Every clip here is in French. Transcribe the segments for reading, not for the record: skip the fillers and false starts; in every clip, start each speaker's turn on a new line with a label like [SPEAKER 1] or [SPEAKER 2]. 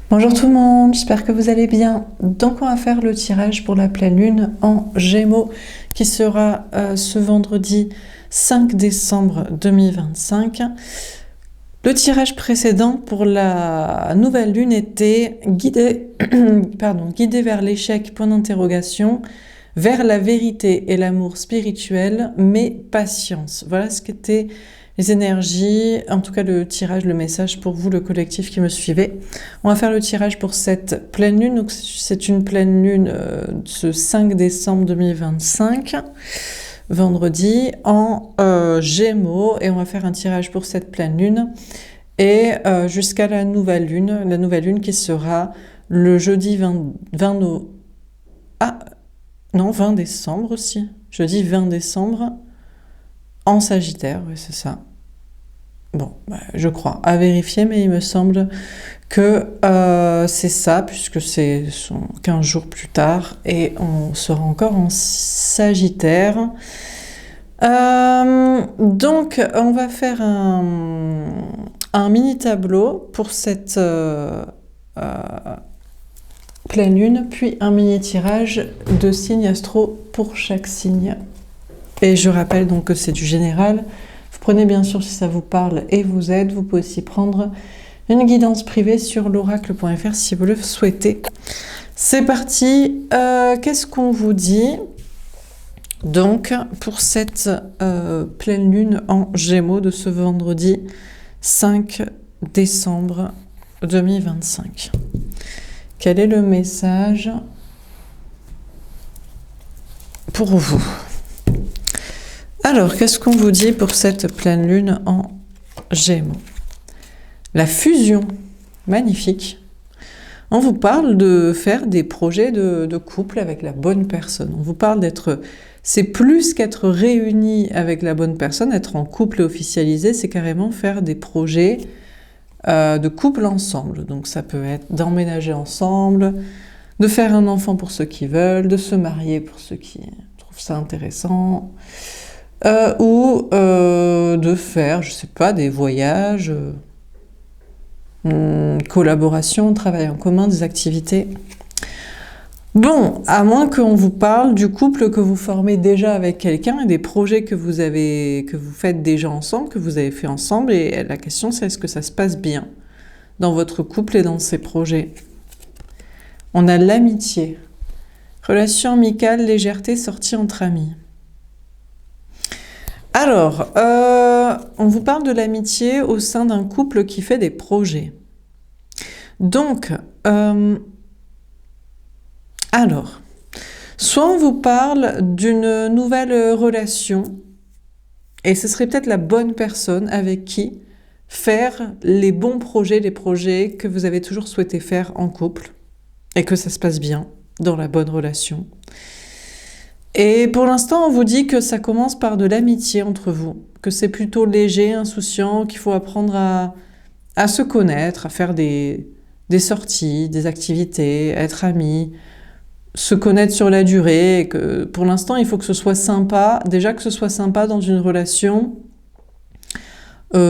[SPEAKER 1] Bonjour tout le monde, j'espère que vous allez bien. Donc on va faire le tirage pour la pleine lune en Gémeaux qui sera ce vendredi 5 décembre 2025. Le tirage précédent pour la nouvelle lune était guidé, guidé vers l'échec, point d'interrogation, vers la vérité et l'amour spirituel, mais patience. Voilà ce qu'étaient les énergies, en tout cas le tirage, le message pour vous, le collectif qui me suivait. On va faire le tirage pour cette pleine lune. Donc c'est une pleine lune ce 5 décembre 2025, vendredi, en Gémeaux. Et on va faire un tirage pour cette pleine lune et jusqu'à la nouvelle lune qui sera le jeudi 20 décembre aussi. Jeudi 20 décembre en Sagittaire, oui c'est ça. Bon, je crois, à vérifier, mais il me semble que c'est ça, puisque c'est 15 jours plus tard, et on sera encore en Sagittaire. Donc, on va faire un mini tableau pour cette pleine lune, puis un mini tirage de signes astro pour chaque signe. Et je rappelle donc que c'est du général. Vous prenez bien sûr si ça vous parle et vous aide. Vous pouvez aussi prendre une guidance privée sur l'oracle.fr si vous le souhaitez. C'est parti. Qu'est-ce qu'on vous dit donc pour cette pleine lune en Gémeaux de ce vendredi 5 décembre 2025? Quel est le message pour vous? Alors, qu'est-ce qu'on vous dit pour cette pleine lune en Gémeaux? La fusion, magnifique. On vous parle de faire des projets de couple avec la bonne personne. On vous parle d'être... C'est plus qu'être réuni avec la bonne personne, être en couple et officialisé, c'est carrément faire des projets de couple ensemble. Donc ça peut être d'emménager ensemble, de faire un enfant pour ceux qui veulent, de se marier pour ceux qui trouvent ça intéressant... ou de faire, je sais pas, des voyages, collaboration, travail en commun, des activités. Bon, à moins qu'on vous parle du couple que vous formez déjà avec quelqu'un et des projets que vous faites déjà ensemble, que vous avez fait ensemble, et la question c'est est-ce que ça se passe bien dans votre couple et dans ces projets? On a l'amitié, relation amicale, légèreté, sortie entre amis. Alors, on vous parle de l'amitié au sein d'un couple qui fait des projets. Donc, alors, soit on vous parle d'une nouvelle relation, et ce serait peut-être la bonne personne avec qui faire les bons projets, les projets que vous avez toujours souhaité faire en couple, et que ça se passe bien dans la bonne relation. Et pour l'instant, on vous dit que ça commence par de l'amitié entre vous, que c'est plutôt léger, insouciant, qu'il faut apprendre à se connaître, à faire des sorties, des activités, être amis, se connaître sur la durée, et que pour l'instant, il faut que ce soit sympa, déjà que ce soit sympa dans une relation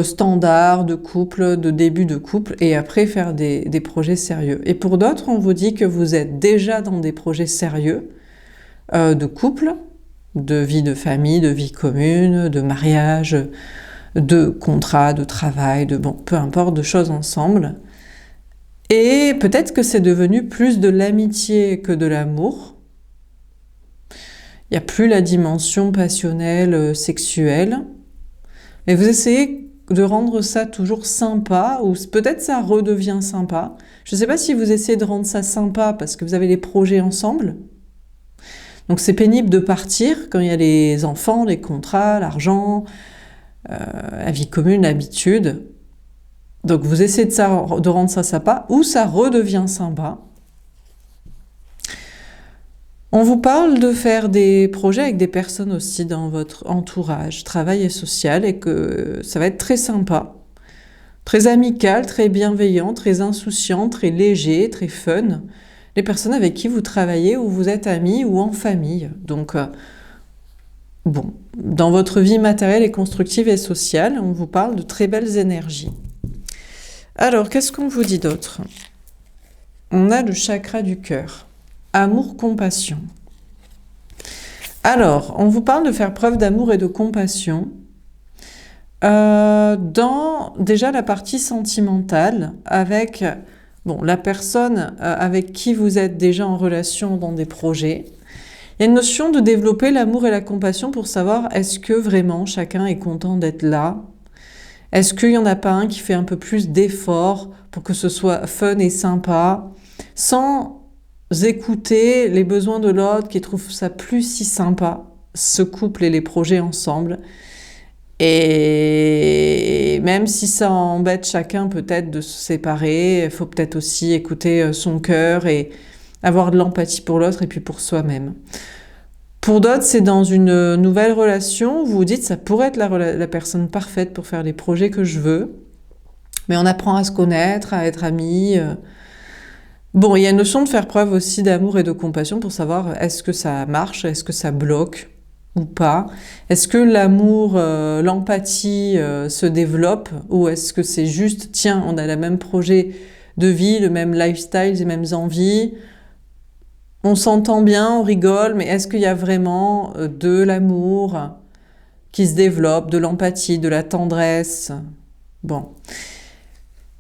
[SPEAKER 1] standard de couple, de début de couple, et après faire des projets sérieux. Et pour d'autres, on vous dit que vous êtes déjà dans des projets sérieux, de couple, de vie de famille, de vie commune, de mariage, de contrat, de travail, peu importe, de choses ensemble. Et peut-être que c'est devenu plus de l'amitié que de l'amour. Il n'y a plus la dimension passionnelle, sexuelle. Et vous essayez de rendre ça toujours sympa, ou peut-être ça redevient sympa. Je ne sais pas si vous essayez de rendre ça sympa parce que vous avez les projets ensemble. Donc c'est pénible de partir quand il y a les enfants, les contrats, l'argent, la vie commune, l'habitude. Donc vous essayez de rendre ça sympa, ou ça redevient sympa. On vous parle de faire des projets avec des personnes aussi dans votre entourage, travail et social, et que ça va être très sympa, très amical, très bienveillant, très insouciant, très léger, très fun. Les personnes avec qui vous travaillez, ou vous êtes amis, ou en famille. Donc, dans votre vie matérielle et constructive et sociale, on vous parle de très belles énergies. Alors, qu'est-ce qu'on vous dit d'autre? On a le chakra du cœur. Amour, compassion. Alors, on vous parle de faire preuve d'amour et de compassion dans déjà la partie sentimentale avec la personne avec qui vous êtes déjà en relation dans des projets. Il y a une notion de développer l'amour et la compassion pour savoir est-ce que vraiment chacun est content d'être là? Est-ce qu'il n'y en a pas un qui fait un peu plus d'efforts pour que ce soit fun et sympa, sans écouter les besoins de l'autre qui trouve ça plus si sympa, ce couple et les projets ensemble. Et même si ça embête chacun peut-être de se séparer, il faut peut-être aussi écouter son cœur et avoir de l'empathie pour l'autre et puis pour soi-même. Pour d'autres, c'est dans une nouvelle relation, vous vous dites ça pourrait être la personne parfaite pour faire les projets que je veux, mais on apprend à se connaître, à être amis. Bon, il y a une notion de faire preuve aussi d'amour et de compassion pour savoir est-ce que ça marche, est-ce que ça bloque ou pas. Est-ce que l'amour, l'empathie se développe ou est-ce que c'est juste, tiens, on a le même projet de vie, le même lifestyle, les mêmes envies, on s'entend bien, on rigole, mais est-ce qu'il y a vraiment de l'amour qui se développe, de l'empathie, de la tendresse? Bon.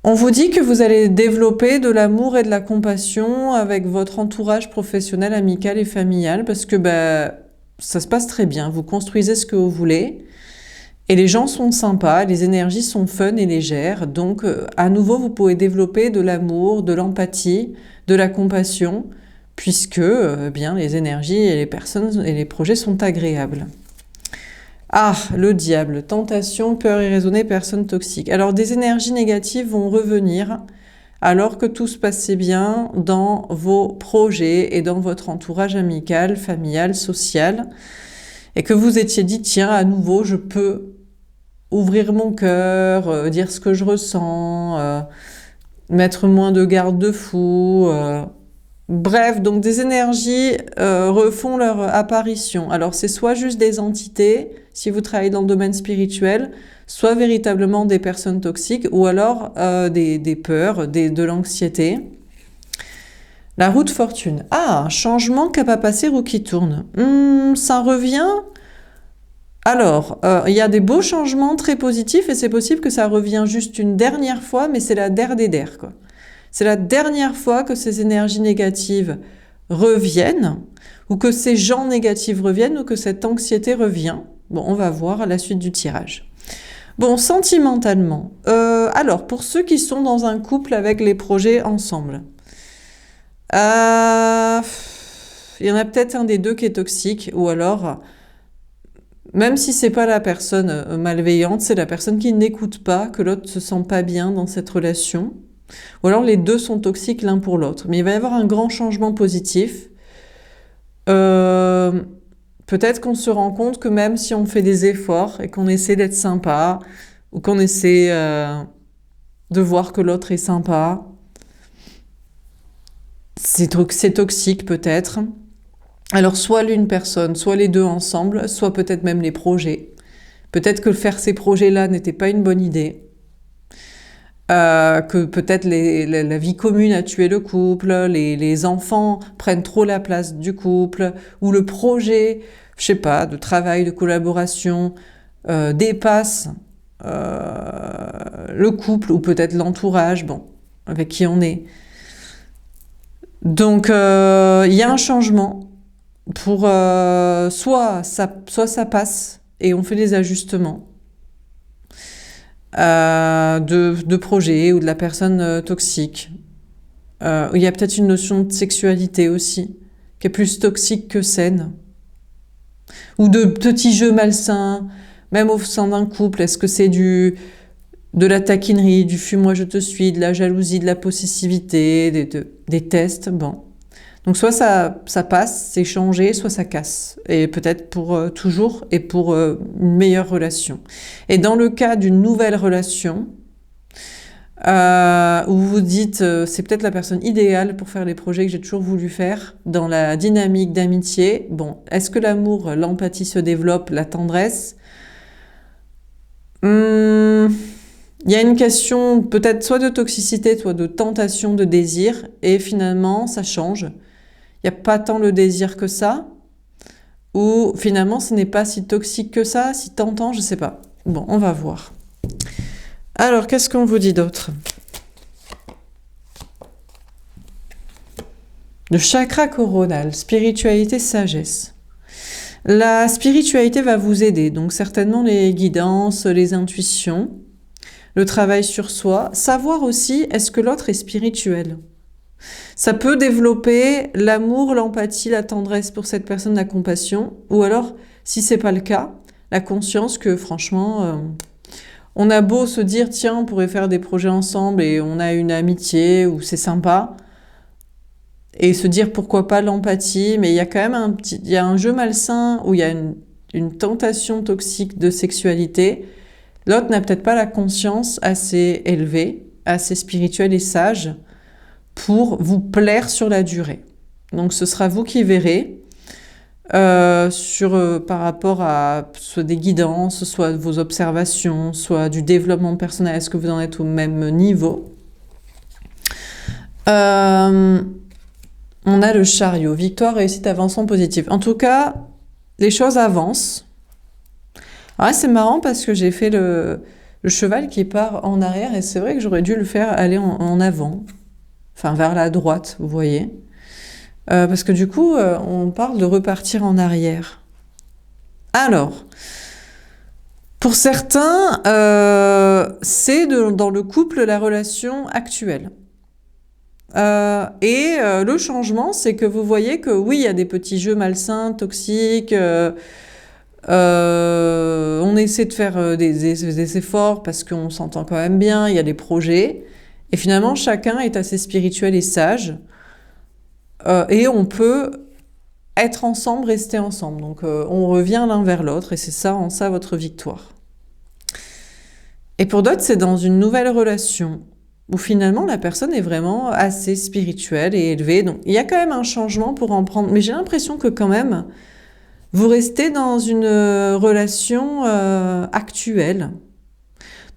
[SPEAKER 1] On vous dit que vous allez développer de l'amour et de la compassion avec votre entourage professionnel, amical et familial parce que ça se passe très bien, vous construisez ce que vous voulez et les gens sont sympas, les énergies sont fun et légères, donc à nouveau vous pouvez développer de l'amour, de l'empathie, de la compassion puisque les énergies et les personnes et les projets sont agréables. Ah, le diable, tentation, peur irraisonnée, personne toxique. Alors des énergies négatives vont revenir alors que tout se passait bien dans vos projets et dans votre entourage amical, familial, social, et que vous étiez dit, tiens, à nouveau, je peux ouvrir mon cœur, dire ce que je ressens, mettre moins de garde-fous. Bref, donc des énergies refont leur apparition. Alors c'est soit juste des entités, si vous travaillez dans le domaine spirituel, soit véritablement des personnes toxiques, ou alors des peurs, de l'anxiété. La roue de fortune. Ah, un changement qui n'a pas passé, roue qui tourne. Ça revient. Alors, il y a des beaux changements très positifs, et c'est possible que ça revient juste une dernière fois, mais c'est la der des der, quoi. C'est la dernière fois que ces énergies négatives reviennent, ou que ces gens négatifs reviennent, ou que cette anxiété revient. Bon, on va voir à la suite du tirage. Bon, sentimentalement. Alors, pour ceux qui sont dans un couple avec les projets ensemble, il y en a peut-être un des deux qui est toxique, ou alors, même si c'est pas la personne malveillante, c'est la personne qui n'écoute pas, que l'autre se sent pas bien dans cette relation. Ou alors les deux sont toxiques l'un pour l'autre. Mais il va y avoir un grand changement positif. Peut-être qu'on se rend compte que même si on fait des efforts et qu'on essaie d'être sympa, ou qu'on essaie de voir que l'autre est sympa, c'est toxique peut-être. Alors soit l'une personne, soit les deux ensemble, soit peut-être même les projets. Peut-être que faire ces projets-là n'était pas une bonne idée. Que peut-être la vie commune a tué le couple, les enfants prennent trop la place du couple, ou le projet, je sais pas, de travail, de collaboration, dépasse le couple, ou peut-être l'entourage, avec qui on est. Donc, il y a un changement pour soit ça passe et on fait des ajustements, de projet ou de la personne toxique. Il y a peut-être une notion de sexualité aussi, qui est plus toxique que saine. Ou de petits jeux malsains, même au sein d'un couple. Est-ce que c'est de la taquinerie, du fuis-moi je te suis, de la jalousie, de la possessivité, des tests, Donc soit ça passe, c'est changé, soit ça casse. Et peut-être pour toujours et pour une meilleure relation. Et dans le cas d'une nouvelle relation, où vous vous dites c'est peut-être la personne idéale pour faire les projets que j'ai toujours voulu faire, dans la dynamique d'amitié, est-ce que l'amour, l'empathie se développe, la tendresse? Il y a une question peut-être soit de toxicité, soit de tentation, de désir, et finalement ça change. Il n'y a pas tant le désir que ça, ou finalement ce n'est pas si toxique que ça, si tentant, je sais pas. Bon, on va voir. Alors, qu'est-ce qu'on vous dit d'autre? Le chakra coronal, spiritualité, sagesse. La spiritualité va vous aider, donc certainement les guidances, les intuitions, le travail sur soi, savoir aussi est-ce que l'autre est spirituel. Ça peut développer l'amour, l'empathie, la tendresse pour cette personne, la compassion, ou alors, si c'est pas le cas, la conscience que franchement, on a beau se dire tiens, on pourrait faire des projets ensemble et on a une amitié ou c'est sympa, et se dire pourquoi pas l'empathie, mais il y a quand même il y a un jeu malsain où il y a une tentation toxique de sexualité. L'autre n'a peut-être pas la conscience assez élevée, assez spirituelle et sage pour vous plaire sur la durée. Donc ce sera vous qui verrez par rapport à soit des guidances, soit vos observations, soit du développement personnel. Est-ce que vous en êtes au même niveau? On a le chariot, victoire, réussite, avancement positif. En tout cas, les choses avancent. Alors là, c'est marrant parce que j'ai fait le cheval qui part en arrière et c'est vrai que j'aurais dû le faire aller en avant. Enfin, vers la droite, vous voyez. Parce que du coup, on parle de repartir en arrière. Alors, pour certains, c'est dans le couple la relation actuelle. Le changement, c'est que vous voyez que oui, il y a des petits jeux malsains, toxiques, on essaie de faire des efforts parce qu'on s'entend quand même bien, il y a des projets, et finalement chacun est assez spirituel et sage, et on peut être ensemble, rester ensemble, donc on revient l'un vers l'autre, et c'est ça, en ça, votre victoire. Et pour d'autres, c'est dans une nouvelle relation, où finalement la personne est vraiment assez spirituelle et élevée. Donc il y a quand même un changement pour en prendre. Mais j'ai l'impression que quand même, vous restez dans une relation actuelle.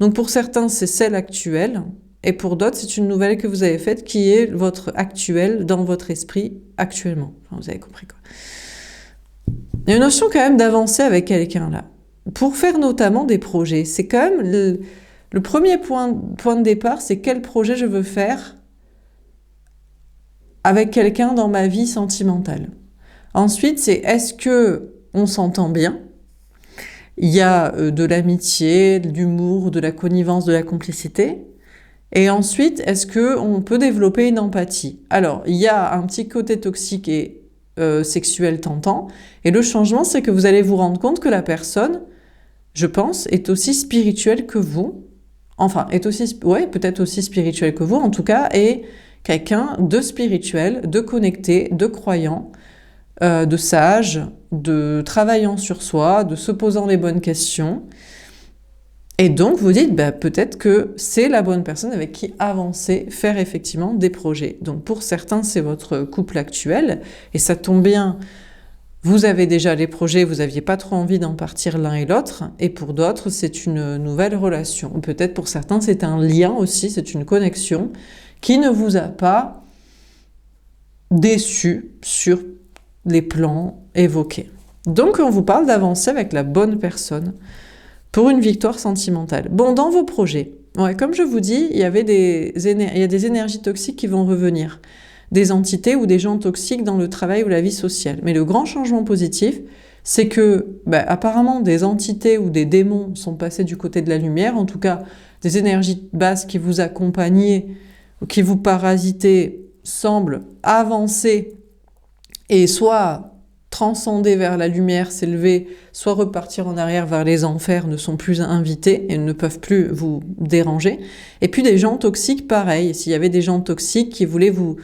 [SPEAKER 1] Donc pour certains, c'est celle actuelle. Et pour d'autres, c'est une nouvelle que vous avez faite qui est votre actuelle dans votre esprit actuellement. Enfin, vous avez compris quoi. Il y a une notion quand même d'avancer avec quelqu'un là. Pour faire notamment des projets. C'est quand même... Le premier point de départ, c'est quel projet je veux faire avec quelqu'un dans ma vie sentimentale. Ensuite, c'est est-ce que on s'entend bien? Il y a de l'amitié, de l'humour, de la connivence, de la complicité. Et ensuite, est-ce que on peut développer une empathie? Alors, il y a un petit côté toxique et sexuel tentant. Et le changement, c'est que vous allez vous rendre compte que la personne, je pense, est aussi spirituelle que vous. Enfin, peut-être aussi spirituel que vous, en tout cas, est quelqu'un de spirituel, de connecté, de croyant, de sage, de travaillant sur soi, de se posant les bonnes questions. Et donc, vous dites, peut-être que c'est la bonne personne avec qui avancer, faire effectivement des projets. Donc, pour certains, c'est votre couple actuel, et ça tombe bien. Vous avez déjà les projets, vous n'aviez pas trop envie d'en partir l'un et l'autre, et pour d'autres, c'est une nouvelle relation. Peut-être pour certains, c'est un lien aussi, c'est une connexion qui ne vous a pas déçu sur les plans évoqués. Donc, on vous parle d'avancer avec la bonne personne pour une victoire sentimentale. Bon, dans vos projets, comme je vous dis, il y a des énergies toxiques qui vont revenir. Des entités ou des gens toxiques dans le travail ou la vie sociale. Mais le grand changement positif, c'est que apparemment des entités ou des démons sont passés du côté de la lumière, en tout cas des énergies basses qui vous accompagnaient, qui vous parasitaient, semblent avancer et soit transcender vers la lumière, s'élever, soit repartir en arrière vers les enfers, ne sont plus invités et ne peuvent plus vous déranger. Et puis des gens toxiques, pareil. S'il y avait des gens toxiques qui voulaient vous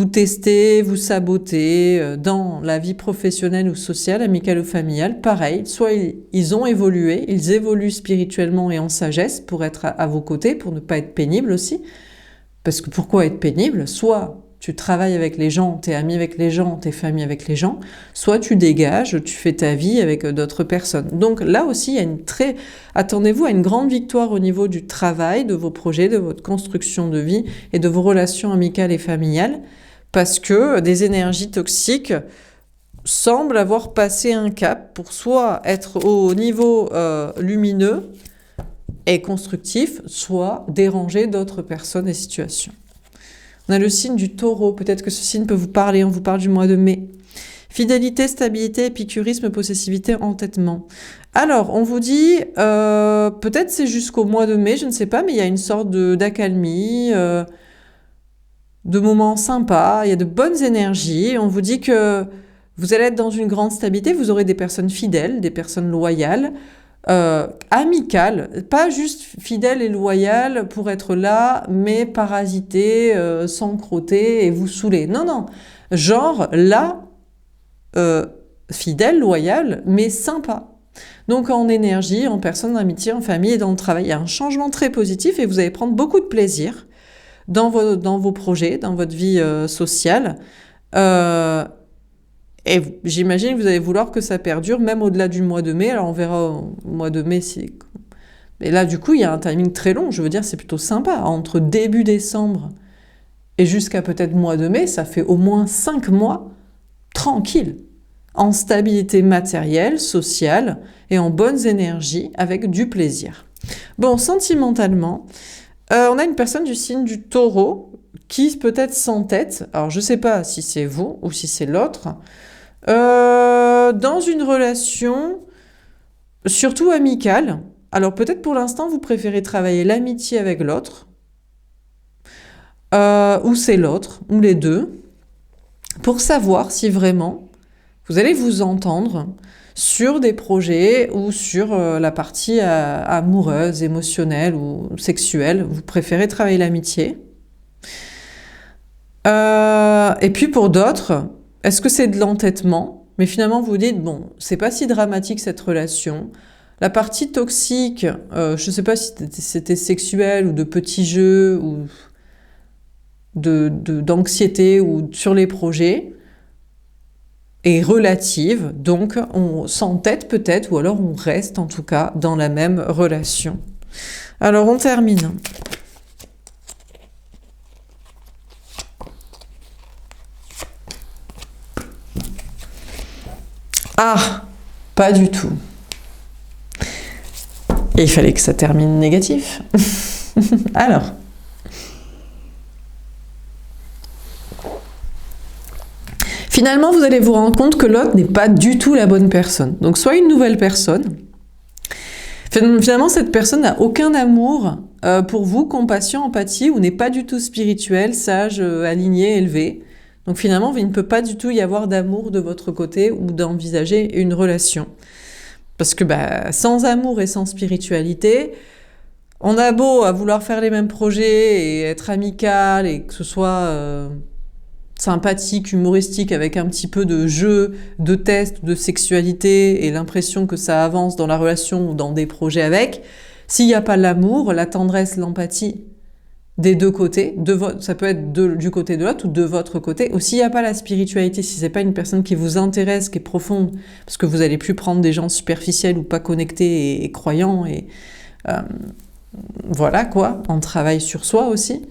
[SPEAKER 1] tester, vous saboter dans la vie professionnelle ou sociale, amicale ou familiale, pareil, soit ils ont évolué, ils évoluent spirituellement et en sagesse pour être à vos côtés, pour ne pas être pénibles aussi, parce que pourquoi être pénible? Soit tu travailles avec les gens, t'es ami avec les gens, t'es famille avec les gens, soit tu dégages, tu fais ta vie avec d'autres personnes. Donc là aussi, il y a attendez-vous à une grande victoire au niveau du travail, de vos projets, de votre construction de vie et de vos relations amicales et familiales, parce que des énergies toxiques semblent avoir passé un cap pour soit être au niveau lumineux et constructif, soit déranger d'autres personnes et situations. On a le signe du Taureau, peut-être que ce signe peut vous parler, on vous parle du mois de mai. Fidélité, stabilité, épicurisme, possessivité, entêtement. Alors, on vous dit, peut-être c'est jusqu'au mois de mai, je ne sais pas, mais il y a une sorte d'accalmie, de moments sympas, il y a de bonnes énergies. On vous dit que vous allez être dans une grande stabilité, vous aurez des personnes fidèles, des personnes loyales, amicales, pas juste fidèles et loyales pour être là, mais parasiter, s'encrotter et vous saouler. Non, non. Genre là, fidèle, loyal, mais sympa. Donc en énergie, en personne, en amitié, en famille et dans le travail, il y a un changement très positif et vous allez prendre beaucoup de plaisir dans vos projets, dans votre vie sociale. Et j'imagine que vous allez vouloir que ça perdure même au-delà du mois de mai. Alors on verra au mois de mai si... Mais là du coup il y a un timing très long, je veux dire c'est plutôt sympa. Entre début décembre et jusqu'à peut-être mois de mai, ça fait au moins 5 mois tranquille, en stabilité matérielle, sociale et en bonnes énergies avec du plaisir. Bon, sentimentalement, on a une personne du signe du Taureau qui peut-être s'entête, alors je ne sais pas si c'est vous ou si c'est l'autre, dans une relation surtout amicale. Alors peut-être pour l'instant vous préférez travailler l'amitié avec l'autre, ou c'est l'autre, ou les deux, pour savoir si vraiment vous allez vous entendre sur des projets ou sur la partie amoureuse, émotionnelle ou sexuelle. Vous préférez travailler l'amitié. Et puis pour d'autres, est-ce que c'est de l'entêtement? Mais finalement vous vous dites, bon, c'est pas si dramatique cette relation. La partie toxique, je ne sais pas si c'était sexuel ou de petits jeux ou d'anxiété ou sur les projets, est relative, donc on s'entête peut-être, ou alors on reste en tout cas dans la même relation. Alors on termine. Ah, pas du tout. Et il fallait que ça termine négatif. Alors. Finalement, vous allez vous rendre compte que l'autre n'est pas du tout la bonne personne. Donc, soit une nouvelle personne. Finalement, cette personne n'a aucun amour pour vous, compassion, empathie, ou n'est pas du tout spirituel, sage, aligné, élevé. Donc finalement, il ne peut pas du tout y avoir d'amour de votre côté ou d'envisager une relation. Parce que sans amour et sans spiritualité, on a beau à vouloir faire les mêmes projets et être amical et que ce soit sympathique, humoristique, avec un petit peu de jeu, de test, de sexualité et l'impression que ça avance dans la relation ou dans des projets avec, s'il n'y a pas l'amour, la tendresse, l'empathie des deux côtés, ça peut être du côté de l'autre ou de votre côté, ou s'il n'y a pas la spiritualité, si c'est pas une personne qui vous intéresse, qui est profonde, parce que vous allez plus prendre des gens superficiels ou pas connectés et croyants, et voilà quoi, on travaille sur soi aussi.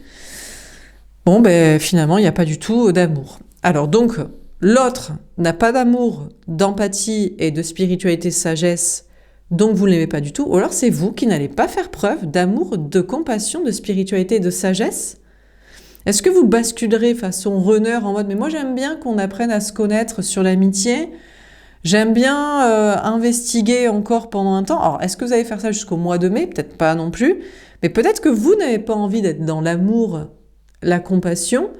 [SPEAKER 1] Bon, finalement, il n'y a pas du tout d'amour. Alors donc, l'autre n'a pas d'amour, d'empathie et de spiritualité, sagesse, donc vous ne l'aimez pas du tout, ou alors c'est vous qui n'allez pas faire preuve d'amour, de compassion, de spiritualité et de sagesse. Est-ce que vous basculerez façon runner en mode « mais moi j'aime bien qu'on apprenne à se connaître sur l'amitié, j'aime bien investiguer encore pendant un temps ». Alors est-ce que vous allez faire ça jusqu'au mois de mai? Peut-être pas non plus, mais peut-être que vous n'avez pas envie d'être dans l'amour, la compassion,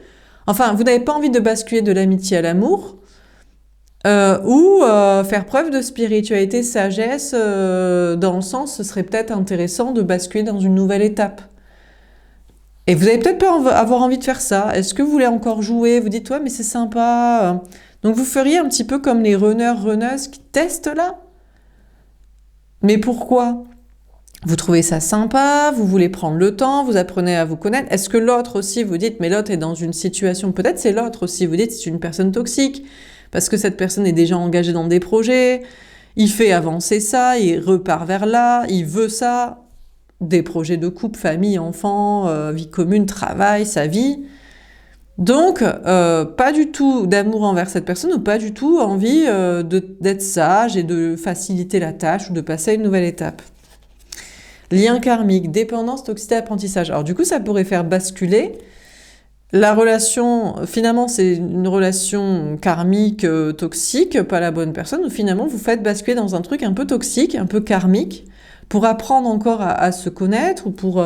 [SPEAKER 1] enfin vous n'avez pas envie de basculer de l'amitié à l'amour, ou faire preuve de spiritualité, sagesse, dans le sens, ce serait peut-être intéressant de basculer dans une nouvelle étape. Et vous avez peut-être pas avoir envie de faire ça. Est-ce que vous voulez encore jouer? Vous dites, ouais, mais c'est sympa. Donc vous feriez un petit peu comme les runners, runneuses qui testent là. Mais pourquoi? Vous trouvez ça sympa, vous voulez prendre le temps, vous apprenez à vous connaître. Est-ce que l'autre aussi, vous dites, mais l'autre est dans une situation, peut-être c'est l'autre aussi, vous dites, c'est une personne toxique, parce que cette personne est déjà engagée dans des projets, il fait avancer ça, il repart vers là, il veut ça, des projets de couple, famille, enfants, vie commune, travail, sa vie. Donc, pas du tout d'amour envers cette personne ou pas du tout envie d'être sage et de faciliter la tâche ou de passer à une nouvelle étape. Lien karmique, dépendance, toxicité, apprentissage. Alors du coup, ça pourrait faire basculer la relation, finalement c'est une relation karmique, toxique, pas la bonne personne, ou finalement vous faites basculer dans un truc un peu toxique, un peu karmique, pour apprendre encore à se connaître, ou pour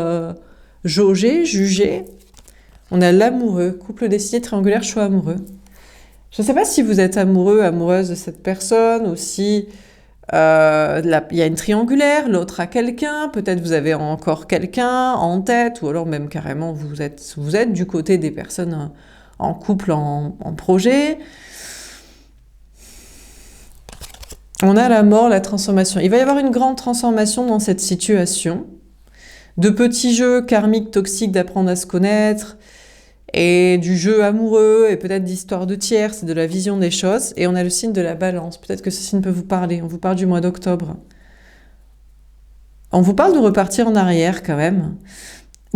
[SPEAKER 1] jauger, juger. On a l'amoureux, couple décidé, triangulaire, choix amoureux. Je ne sais pas si vous êtes amoureux, amoureuse de cette personne, ou si il y a une triangulaire, l'autre a quelqu'un, peut-être vous avez encore quelqu'un en tête, ou alors même carrément vous êtes du côté des personnes en couple, en projet. On a la mort, la transformation. Il va y avoir une grande transformation dans cette situation. De petits jeux karmiques, toxiques, d'apprendre à se connaître, et du jeu amoureux, et peut-être d'histoire de tierces, et de la vision des choses. Et on a le signe de la balance. Peut-être que ce signe peut vous parler. On vous parle du mois d'octobre. On vous parle de repartir en arrière quand même.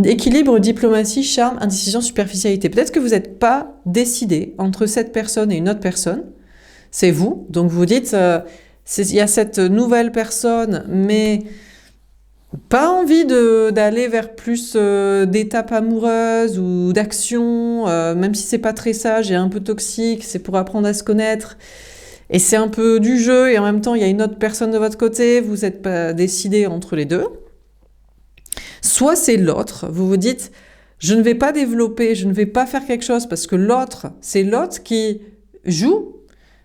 [SPEAKER 1] Équilibre, diplomatie, charme, indécision, superficialité. Peut-être que vous n'êtes pas décidé entre cette personne et une autre personne. C'est vous. Donc vous dites, il y a cette nouvelle personne, mais pas envie d'aller vers plus d'étapes amoureuses ou d'actions, même si c'est pas très sage et un peu toxique, c'est pour apprendre à se connaître. Et c'est un peu du jeu, et en même temps, il y a une autre personne de votre côté, vous n'êtes pas décidé entre les deux. Soit c'est l'autre, vous vous dites, je ne vais pas développer, je ne vais pas faire quelque chose, parce que l'autre, c'est l'autre qui joue,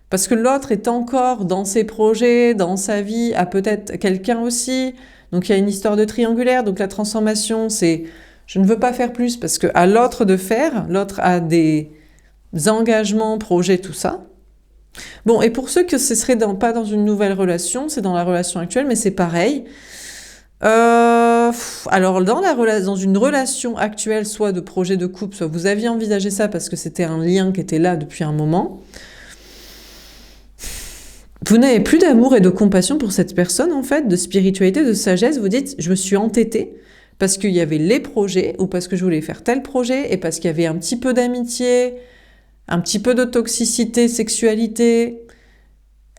[SPEAKER 1] parce que l'autre est encore dans ses projets, dans sa vie, a peut-être quelqu'un aussi. Donc il y a une histoire de triangulaire, donc la transformation, c'est je ne veux pas faire plus parce que à l'autre de faire, l'autre a des engagements, projets, tout ça. Bon, et pour ceux que ce serait pas dans une nouvelle relation, c'est dans la relation actuelle, mais c'est pareil. Alors dans une relation actuelle, soit de projet de couple, soit vous aviez envisagé ça parce que c'était un lien qui était là depuis un moment. Vous n'avez plus d'amour et de compassion pour cette personne, en fait, de spiritualité, de sagesse. Vous dites, je me suis entêtée parce qu'il y avait les projets, ou parce que je voulais faire tel projet, et parce qu'il y avait un petit peu d'amitié, un petit peu de toxicité, sexualité.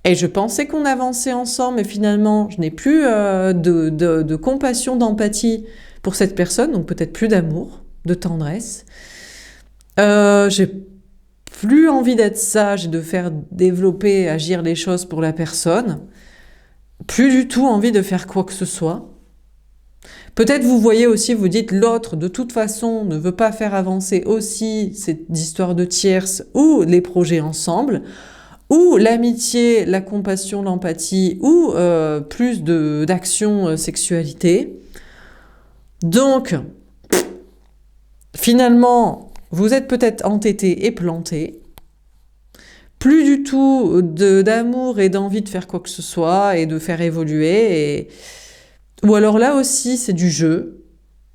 [SPEAKER 1] Et je pensais qu'on avançait ensemble, mais finalement, je n'ai plus de compassion, d'empathie pour cette personne, donc peut-être plus d'amour, de tendresse. J'ai plus envie d'être sage et de faire développer, agir les choses pour la personne. Plus du tout envie de faire quoi que ce soit. Peut-être vous voyez aussi, vous dites l'autre de toute façon ne veut pas faire avancer aussi cette histoire de tierces ou les projets ensemble, ou l'amitié, la compassion, l'empathie, ou plus d'action, sexualité. Donc, finalement, vous êtes peut-être entêté et planté. Plus du tout d'amour et d'envie de faire quoi que ce soit et de faire évoluer. Ou alors là aussi, c'est du jeu.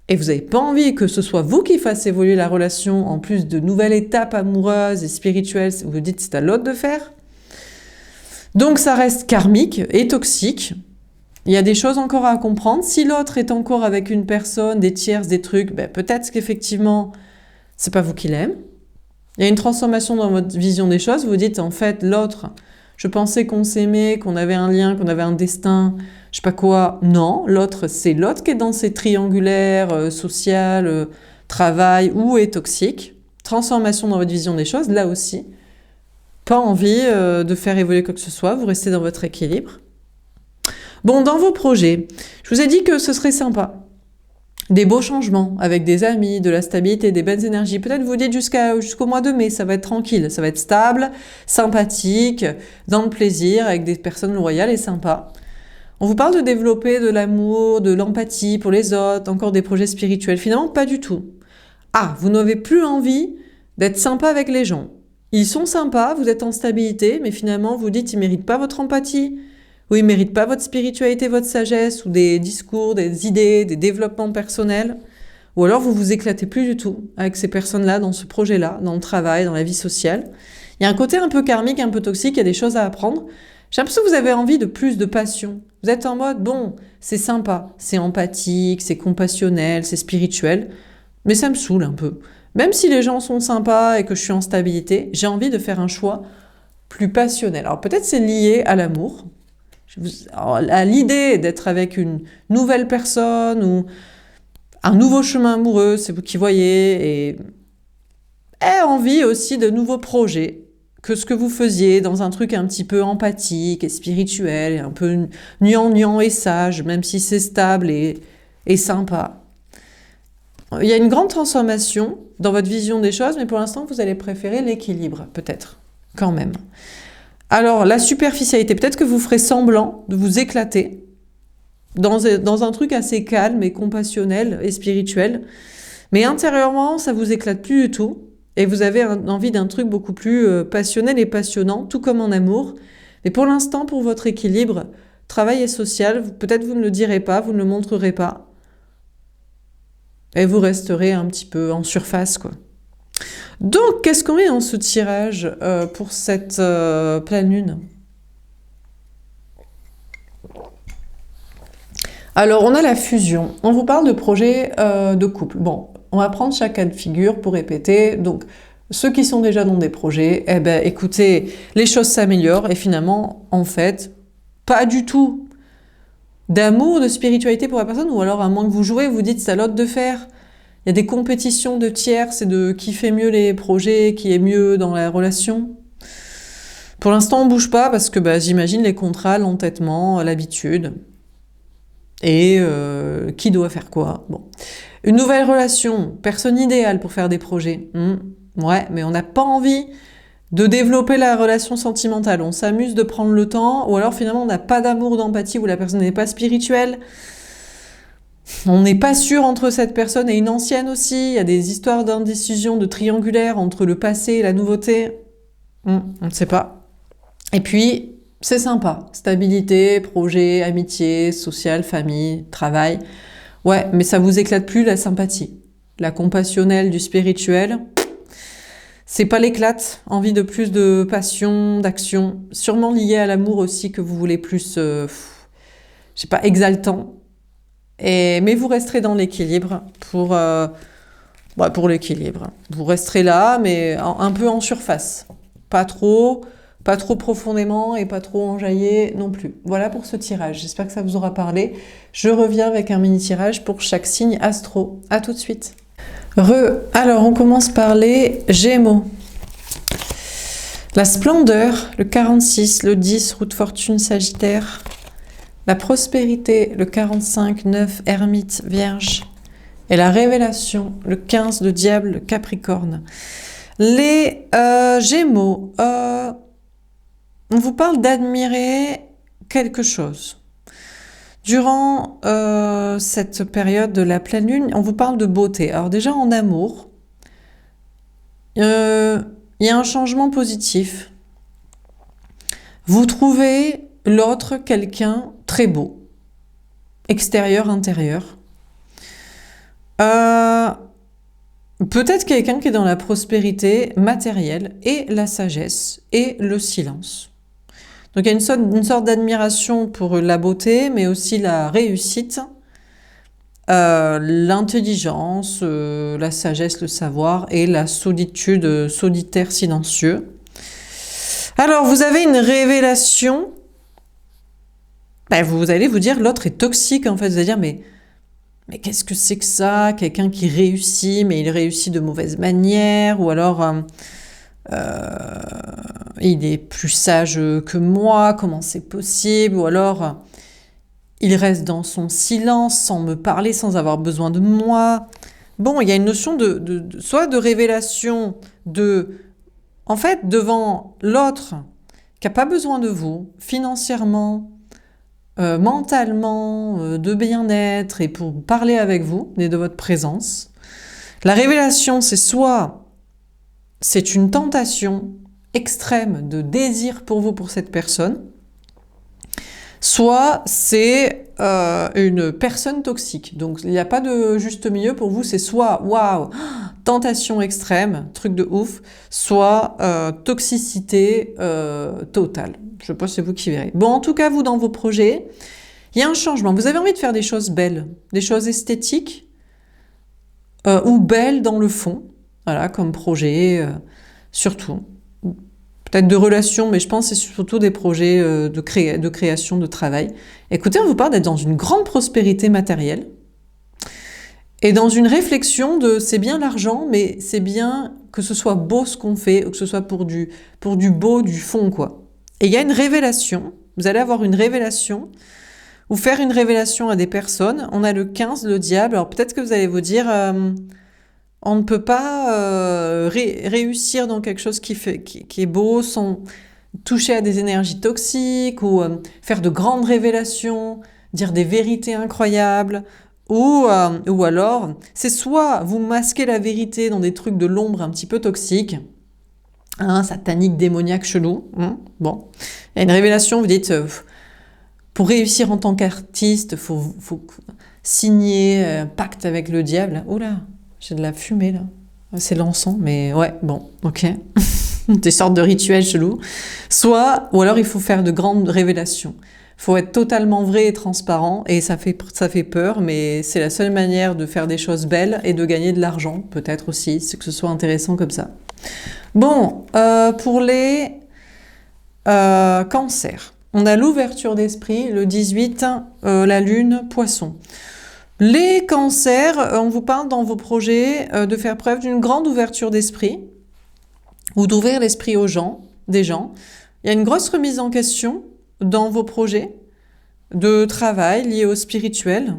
[SPEAKER 1] Et vous n'avez pas envie que ce soit vous qui fasse évoluer la relation en plus de nouvelles étapes amoureuses et spirituelles. Vous vous dites c'est à l'autre de faire. Donc ça reste karmique et toxique. Il y a des choses encore à comprendre. Si l'autre est encore avec une personne, des tierces, des trucs, peut-être qu'effectivement, c'est pas vous qui l'aime. Il y a une transformation dans votre vision des choses. Vous dites, en fait, l'autre, je pensais qu'on s'aimait, qu'on avait un lien, qu'on avait un destin, je sais pas quoi. Non, l'autre, c'est l'autre qui est dans ses triangulaires, social, travail, ou est toxique. Transformation dans votre vision des choses, là aussi. Pas envie de faire évoluer quoi que ce soit, vous restez dans votre équilibre. Bon, dans vos projets, je vous ai dit que ce serait sympa. Des beaux changements, avec des amis, de la stabilité, des belles énergies. Peut-être vous dites jusqu'au mois de mai, ça va être tranquille, ça va être stable, sympathique, dans le plaisir, avec des personnes loyales et sympas. On vous parle de développer de l'amour, de l'empathie pour les autres, encore des projets spirituels. Finalement, pas du tout. Ah, vous n'avez plus envie d'être sympa avec les gens. Ils sont sympas, vous êtes en stabilité, mais finalement, vous dites, ils ne méritent pas votre empathie. ou ils méritent pas votre spiritualité, votre sagesse, ou des discours, des idées, des développements personnels, ou alors vous vous éclatez plus du tout avec ces personnes-là, dans ce projet-là, dans le travail, dans la vie sociale. Il y a un côté un peu karmique, un peu toxique, il y a des choses à apprendre. J'ai l'impression que vous avez envie de plus de passion. Vous êtes en mode, bon, c'est sympa, c'est empathique, c'est compassionnel, c'est spirituel, mais ça me saoule un peu. Même si les gens sont sympas et que je suis en stabilité, j'ai envie de faire un choix plus passionnel. Alors peut-être c'est lié à l'amour, à l'idée d'être avec une nouvelle personne ou un nouveau chemin amoureux, c'est vous qui voyez, et envie aussi de nouveaux projets que ce que vous faisiez dans un truc un petit peu empathique et spirituel, et un peu gnangnan et sage, même si c'est stable et sympa. Il y a une grande transformation dans votre vision des choses, mais pour l'instant, vous allez préférer l'équilibre, peut-être, quand même. Alors, la superficialité, peut-être que vous ferez semblant de vous éclater dans un truc assez calme et compassionnel et spirituel, mais intérieurement, ça vous éclate plus du tout, et vous avez envie d'un truc beaucoup plus passionnel et passionnant, tout comme en amour. Mais pour l'instant, pour votre équilibre, travail et social, peut-être vous ne le direz pas, vous ne le montrerez pas, et vous resterez un petit peu en surface, quoi. Donc, qu'est-ce qu'on met dans ce tirage pour cette pleine lune? Alors, on a la fusion. On vous parle de projet de couple. Bon, on va prendre chaque cas de figure pour répéter. Donc, ceux qui sont déjà dans des projets, eh ben, écoutez, les choses s'améliorent et finalement, en fait, pas du tout d'amour, de spiritualité pour la personne, ou alors à moins que vous jouez, vous dites c'est à l'autre de faire. Il y a des compétitions de tiers, c'est de qui fait mieux les projets, qui est mieux dans la relation. Pour l'instant, on bouge pas parce que j'imagine les contrats, l'entêtement, l'habitude. Et qui doit faire quoi. Bon. Une nouvelle relation, personne idéale pour faire des projets. Ouais, mais on n'a pas envie de développer la relation sentimentale. On s'amuse de prendre le temps, ou alors finalement on n'a pas d'amour, d'empathie, ou la personne n'est pas spirituelle. On n'est pas sûr entre cette personne et une ancienne aussi. Il y a des histoires d'indécision, de triangulaire entre le passé et la nouveauté. On ne sait pas. Et puis, c'est sympa. Stabilité, projet, amitié, social, famille, travail. Ouais, mais ça vous éclate plus la sympathie. La compassionnelle du spirituel, c'est pas l'éclate. Envie de plus de passion, d'action. Sûrement lié à l'amour aussi que vous voulez plus, je sais pas, exaltant. Mais vous resterez dans l'équilibre pour l'équilibre. Vous resterez là, mais un peu en surface. Pas trop profondément et pas trop enjaillé non plus. Voilà pour ce tirage. J'espère que ça vous aura parlé. Je reviens avec un mini tirage pour chaque signe astro. À tout de suite. Alors on commence par les Gémeaux. La splendeur, le 46, le 10, roue de fortune, Sagittaire. La prospérité, le 45, 9, ermite, Vierge. Et la révélation, le 15, le diable, le Capricorne. Les Gémeaux, on vous parle d'admirer quelque chose. Durant cette période de la pleine lune, on vous parle de beauté. Alors déjà en amour, il y a un changement positif. Vous trouvez l'autre quelqu'un très beau, extérieur, intérieur. Peut-être quelqu'un qui est dans la prospérité matérielle et la sagesse et le silence. Donc il y a une sorte d'admiration pour la beauté, mais aussi la réussite, l'intelligence, la sagesse, le savoir et la solitude, solitaire, silencieux. Alors vous avez une révélation. Vous allez vous dire l'autre est toxique en fait. Vous allez dire mais qu'est-ce que c'est que ça? Quelqu'un qui réussit, mais il réussit de mauvaise manière, ou alors il est plus sage que moi, comment c'est possible? Ou alors il reste dans son silence sans me parler, sans avoir besoin de moi. Bon, il y a une notion soit de révélation en fait, devant l'autre qui n'a pas besoin de vous, financièrement, mentalement, de bien-être et pour parler avec vous et de votre présence. La révélation, c'est une tentation extrême de désir pour vous, pour cette personne, soit c'est une personne toxique. Donc il n'y a pas de juste milieu pour vous, c'est soit waouh, tentation extrême, truc de ouf, soit toxicité totale. Je sais pas, c'est vous qui verrez. Bon, en tout cas, vous, dans vos projets, il y a un changement. Vous avez envie de faire des choses belles, des choses esthétiques ou belles dans le fond, voilà, comme projet, surtout. Peut-être de relations, mais je pense que c'est surtout des projets de création, de travail. Écoutez, on vous parle d'être dans une grande prospérité matérielle et dans une réflexion de c'est bien l'argent, mais c'est bien que ce soit beau ce qu'on fait, ou que ce soit pour du beau, du fond, quoi. Et il y a une révélation, vous allez avoir une révélation, ou faire une révélation à des personnes. On a le 15, le diable, alors peut-être que vous allez vous dire... on ne peut pas réussir dans quelque chose qui est beau sans toucher à des énergies toxiques ou faire de grandes révélations, dire des vérités incroyables. Ou alors, c'est soit vous masquez la vérité dans des trucs de l'ombre un petit peu toxiques, satanique, démoniaque, chelou. Bon, il y a une révélation, vous dites, pour réussir en tant qu'artiste, faut signer un pacte avec le diable. Oula, j'ai de la fumée là. C'est l'encens, mais ouais, bon, ok. Des sortes de rituels chelous. Ou alors il faut faire de grandes révélations. Il faut être totalement vrai et transparent, et ça fait peur, mais c'est la seule manière de faire des choses belles et de gagner de l'argent, peut-être aussi, c'est que ce soit intéressant comme ça. Bon, pour les cancers, on a l'ouverture d'esprit, le 18, la lune, poisson. Les cancers, on vous parle dans vos projets de faire preuve d'une grande ouverture d'esprit ou d'ouvrir l'esprit des gens. Il y a une grosse remise en question dans vos projets de travail liés au spirituel.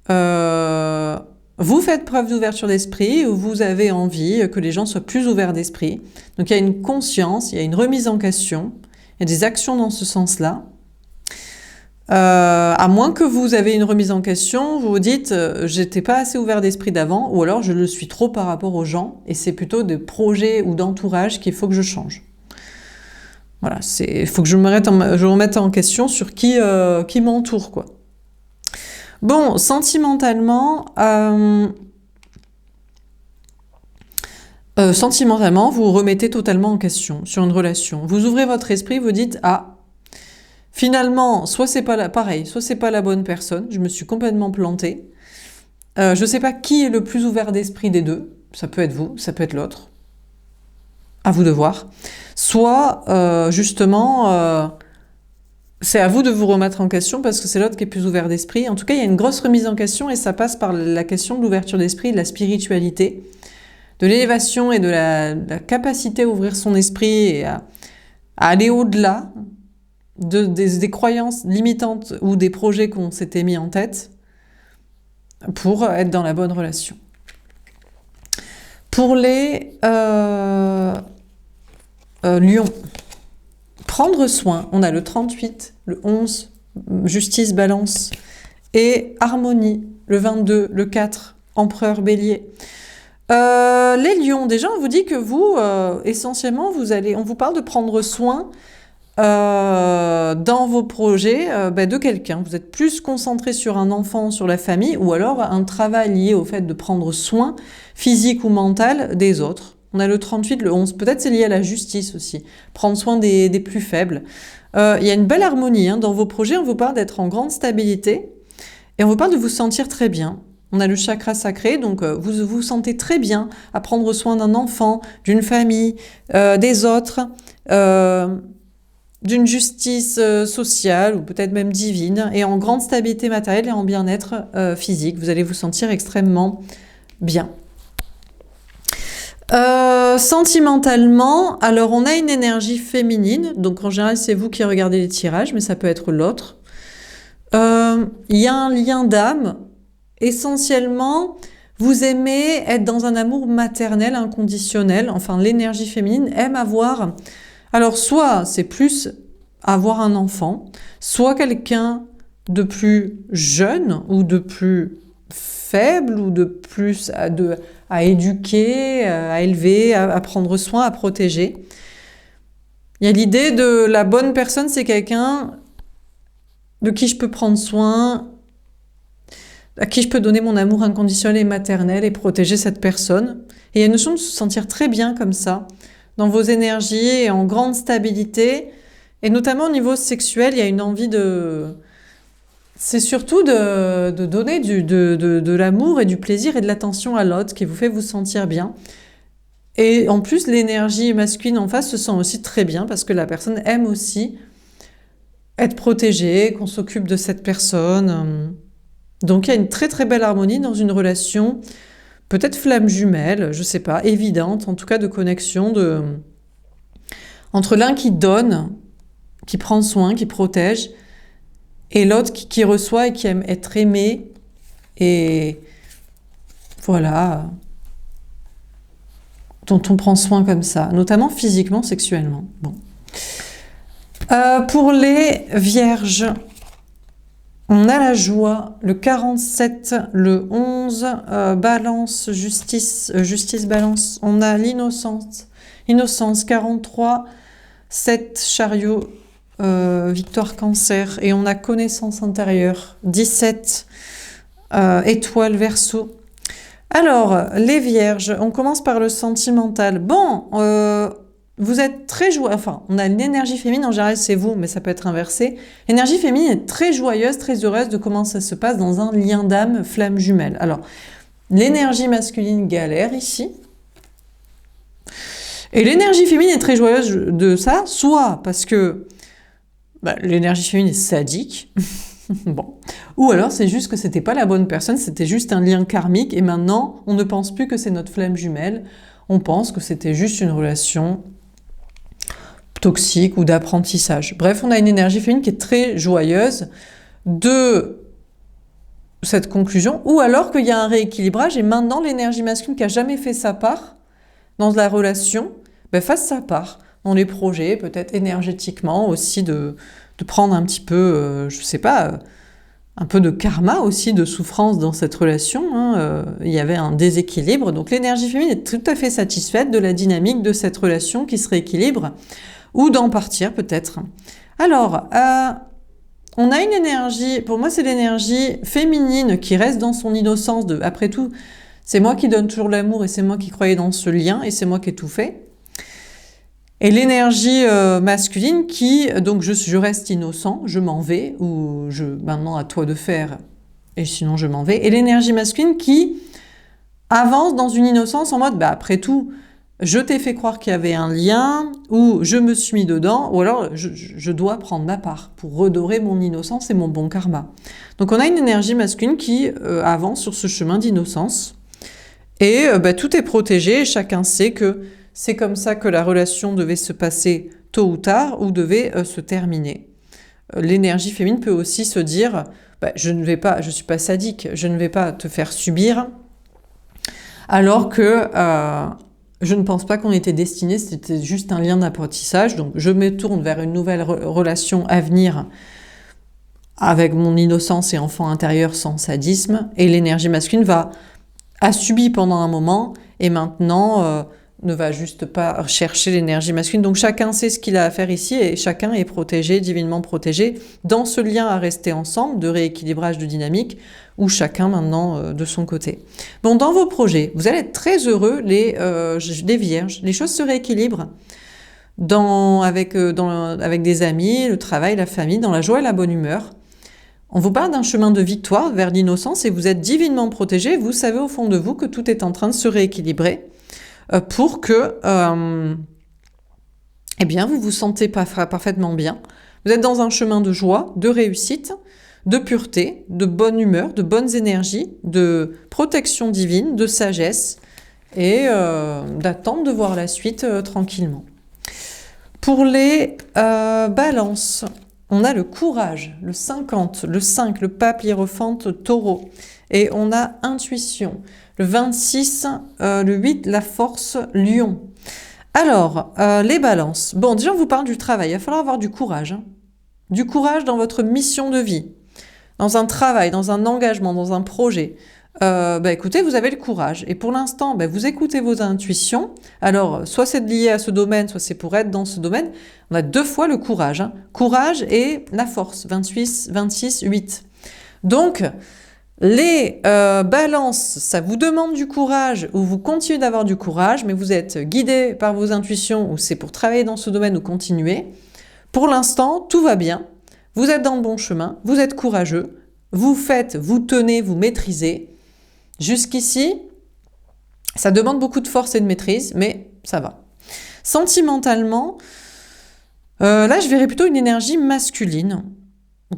[SPEAKER 1] Vous faites preuve d'ouverture d'esprit ou vous avez envie que les gens soient plus ouverts d'esprit. Donc il y a une conscience, il y a une remise en question, il y a des actions dans ce sens-là. À moins que vous avez une remise en question, vous vous dites j'étais pas assez ouvert d'esprit d'avant, ou alors je le suis trop par rapport aux gens, et c'est plutôt des projets ou d'entourage qu'il faut que je change. Voilà, il faut que je me remette en question sur qui m'entoure, quoi. Bon, sentimentalement, vous remettez totalement en question sur une relation. Vous ouvrez votre esprit, vous dites finalement, soit c'est pas la bonne personne, je me suis complètement plantée. Je sais pas qui est le plus ouvert d'esprit des deux. Ça peut être vous, ça peut être l'autre. À vous de voir. Soit, justement, c'est à vous de vous remettre en question parce que c'est l'autre qui est plus ouvert d'esprit. En tout cas, il y a une grosse remise en question et ça passe par la question de l'ouverture d'esprit, de la spiritualité, de l'élévation et de la capacité à ouvrir son esprit et à aller au-delà des croyances limitantes ou des projets qu'on s'était mis en tête pour être dans la bonne relation. Pour les lions, prendre soin, on a le 38, le 11, justice, balance, et harmonie, le 22, le 4, empereur, bélier. Les lions, déjà on vous dit que vous, essentiellement, on vous parle de prendre soin dans vos projets de quelqu'un. Vous êtes plus concentré sur un enfant, sur la famille, ou alors un travail lié au fait de prendre soin physique ou mental des autres. On a le 38, le 11, peut-être c'est lié à la justice aussi, prendre soin des plus faibles. Il y a une belle harmonie dans vos projets, on vous parle d'être en grande stabilité, et on vous parle de vous sentir très bien. On a le chakra sacré, donc vous vous sentez très bien à prendre soin d'un enfant, d'une famille, des autres, d'une justice sociale ou peut-être même divine, et en grande stabilité matérielle et en bien-être physique. Vous allez vous sentir extrêmement bien. Sentimentalement, alors on a une énergie féminine, donc en général c'est vous qui regardez les tirages, mais ça peut être l'autre. Il y a un lien d'âme. Essentiellement, vous aimez être dans un amour maternel, inconditionnel. Enfin, l'énergie féminine aime avoir... Alors, soit c'est plus avoir un enfant, soit quelqu'un de plus jeune ou de plus faible ou de plus à éduquer, à élever, à prendre soin, à protéger. Il y a l'idée de la bonne personne, c'est quelqu'un de qui je peux prendre soin, à qui je peux donner mon amour inconditionnel et maternel et protéger cette personne. Et il y a une notion de se sentir très bien comme ça, dans vos énergies et en grande stabilité. Et notamment au niveau sexuel, il y a une envie de... C'est surtout de donner de l'amour et du plaisir et de l'attention à l'autre qui vous fait vous sentir bien. Et en plus, l'énergie masculine en face se sent aussi très bien parce que la personne aime aussi être protégée, qu'on s'occupe de cette personne. Donc il y a une très très belle harmonie dans une relation, peut-être flamme jumelle, je sais pas, évidente, en tout cas de connexion entre l'un qui donne, qui prend soin, qui protège, et l'autre qui reçoit et qui aime être aimé, et voilà, dont on prend soin comme ça, notamment physiquement, sexuellement. Bon. Pour les vierges, on a la joie, le 47, le 11, balance, justice, balance. On a l'innocence, 43, 7, chariot, victoire, cancer. Et on a connaissance intérieure, 17, étoile, verseau. Alors, les vierges, on commence par le sentimental. Bon, vous êtes très joyeux, enfin, on a une énergie féminine, en général c'est vous, mais ça peut être inversé. L'énergie féminine est très joyeuse, très heureuse de comment ça se passe dans un lien d'âme flamme jumelle. Alors, l'énergie masculine galère ici. Et l'énergie féminine est très joyeuse de ça, soit parce que l'énergie féminine est sadique, bon. Ou alors c'est juste que c'était pas la bonne personne, c'était juste un lien karmique, et maintenant on ne pense plus que c'est notre flamme jumelle, on pense que c'était juste une relation toxique ou d'apprentissage. Bref, on a une énergie féminine qui est très joyeuse de cette conclusion, ou alors qu'il y a un rééquilibrage et maintenant l'énergie masculine qui a jamais fait sa part dans la relation, fasse sa part dans les projets, peut-être énergétiquement aussi de prendre un petit peu, je sais pas, un peu de karma aussi, de souffrance dans cette relation. Il y avait un déséquilibre, donc l'énergie féminine est tout à fait satisfaite de la dynamique de cette relation qui se rééquilibre, ou d'en partir peut-être. Alors, on a une énergie, pour moi c'est l'énergie féminine qui reste dans son innocence de, après tout, c'est moi qui donne toujours l'amour et c'est moi qui croyais dans ce lien et c'est moi qui ai tout fait. Et l'énergie masculine qui, donc je reste innocent, je m'en vais, ou maintenant à toi de faire, et sinon je m'en vais. Et l'énergie masculine qui avance dans une innocence en mode, après tout, je t'ai fait croire qu'il y avait un lien, ou je me suis mis dedans, ou alors je dois prendre ma part pour redorer mon innocence et mon bon karma. Donc on a une énergie masculine qui avance sur ce chemin d'innocence, et tout est protégé, et chacun sait que c'est comme ça que la relation devait se passer tôt ou tard, ou devait se terminer. L'énergie féminine peut aussi se dire, je suis pas sadique, je ne vais pas te faire subir, alors que je ne pense pas qu'on était destiné, c'était juste un lien d'apprentissage, donc je me tourne vers une nouvelle relation à venir avec mon innocence et enfant intérieur sans sadisme, et l'énergie masculine a subi pendant un moment, et maintenant ne va juste pas chercher l'énergie masculine. Donc chacun sait ce qu'il a à faire ici, et chacun est protégé, divinement protégé, dans ce lien à rester ensemble, de rééquilibrage de dynamique, ou chacun maintenant de son côté. Bon, dans vos projets, vous allez être très heureux, les vierges, les choses se rééquilibrent avec des amis, le travail, la famille, dans la joie et la bonne humeur. On vous parle d'un chemin de victoire vers l'innocence, et vous êtes divinement protégé, vous savez au fond de vous que tout est en train de se rééquilibrer, pour que vous vous sentez parfaitement bien. Vous êtes dans un chemin de joie, de réussite, de pureté, de bonne humeur, de bonnes énergies, de protection divine, de sagesse, et d'attendre de voir la suite tranquillement. Pour les balances, on a le courage, le 50, le 5, le pape, l'hiérophante, taureau. Et on a intuition, le 26, le 8, la force, lion. Alors, les balances. Bon, déjà on vous parle du travail, il va falloir avoir du courage. Du courage dans votre mission de vie, dans un travail, dans un engagement, dans un projet. écoutez, vous avez le courage. Et pour l'instant, vous écoutez vos intuitions. Alors, soit c'est lié à ce domaine, soit c'est pour être dans ce domaine. On a 2 fois le courage. Courage et la force, 26, 8. Donc, les balances, ça vous demande du courage ou vous continuez d'avoir du courage, mais vous êtes guidé par vos intuitions ou c'est pour travailler dans ce domaine ou continuer. Pour l'instant, tout va bien. Vous êtes dans le bon chemin, vous êtes courageux, vous faites, vous tenez, vous maîtrisez. Jusqu'ici, ça demande beaucoup de force et de maîtrise, mais ça va. Sentimentalement, là, je verrais plutôt une énergie masculine.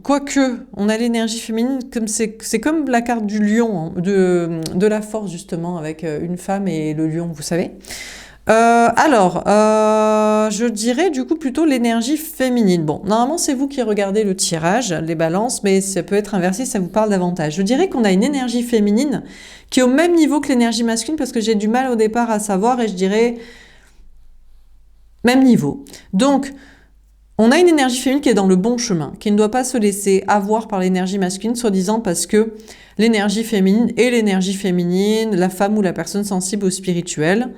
[SPEAKER 1] Quoique, on a l'énergie féminine, comme c'est comme la carte du lion, hein, de la force, justement, avec une femme et le lion, vous savez. Je dirais du coup plutôt l'énergie féminine. Bon, normalement c'est vous qui regardez le tirage, les balances, mais ça peut être inversé, ça vous parle davantage. Je dirais qu'on a une énergie féminine qui est au même niveau que l'énergie masculine parce que j'ai du mal au départ à savoir et je dirais même niveau. Donc, on a une énergie féminine qui est dans le bon chemin, qui ne doit pas se laisser avoir par l'énergie masculine, soi-disant parce que l'énergie féminine est l'énergie féminine, la femme ou la personne sensible au spirituel.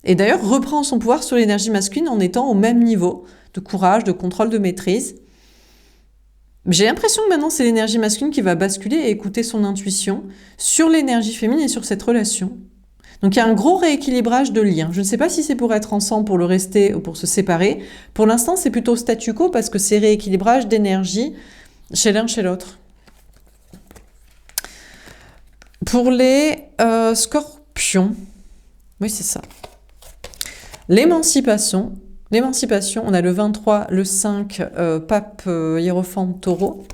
[SPEAKER 1] Et d'ailleurs, reprend son pouvoir sur l'énergie masculine en étant au même niveau de courage, de contrôle, de maîtrise. J'ai l'impression que maintenant, c'est l'énergie masculine qui va basculer et écouter son intuition sur l'énergie féminine et sur cette relation. Donc, il y a un gros rééquilibrage de liens. Je ne sais pas si c'est pour être ensemble, pour le rester ou pour se séparer. Pour l'instant, c'est plutôt statu quo parce que c'est rééquilibrage d'énergie chez l'un, chez l'autre. Pour les scorpions, oui, c'est ça. L'émancipation, on a le 23, le 5, pape hiérophant taureau.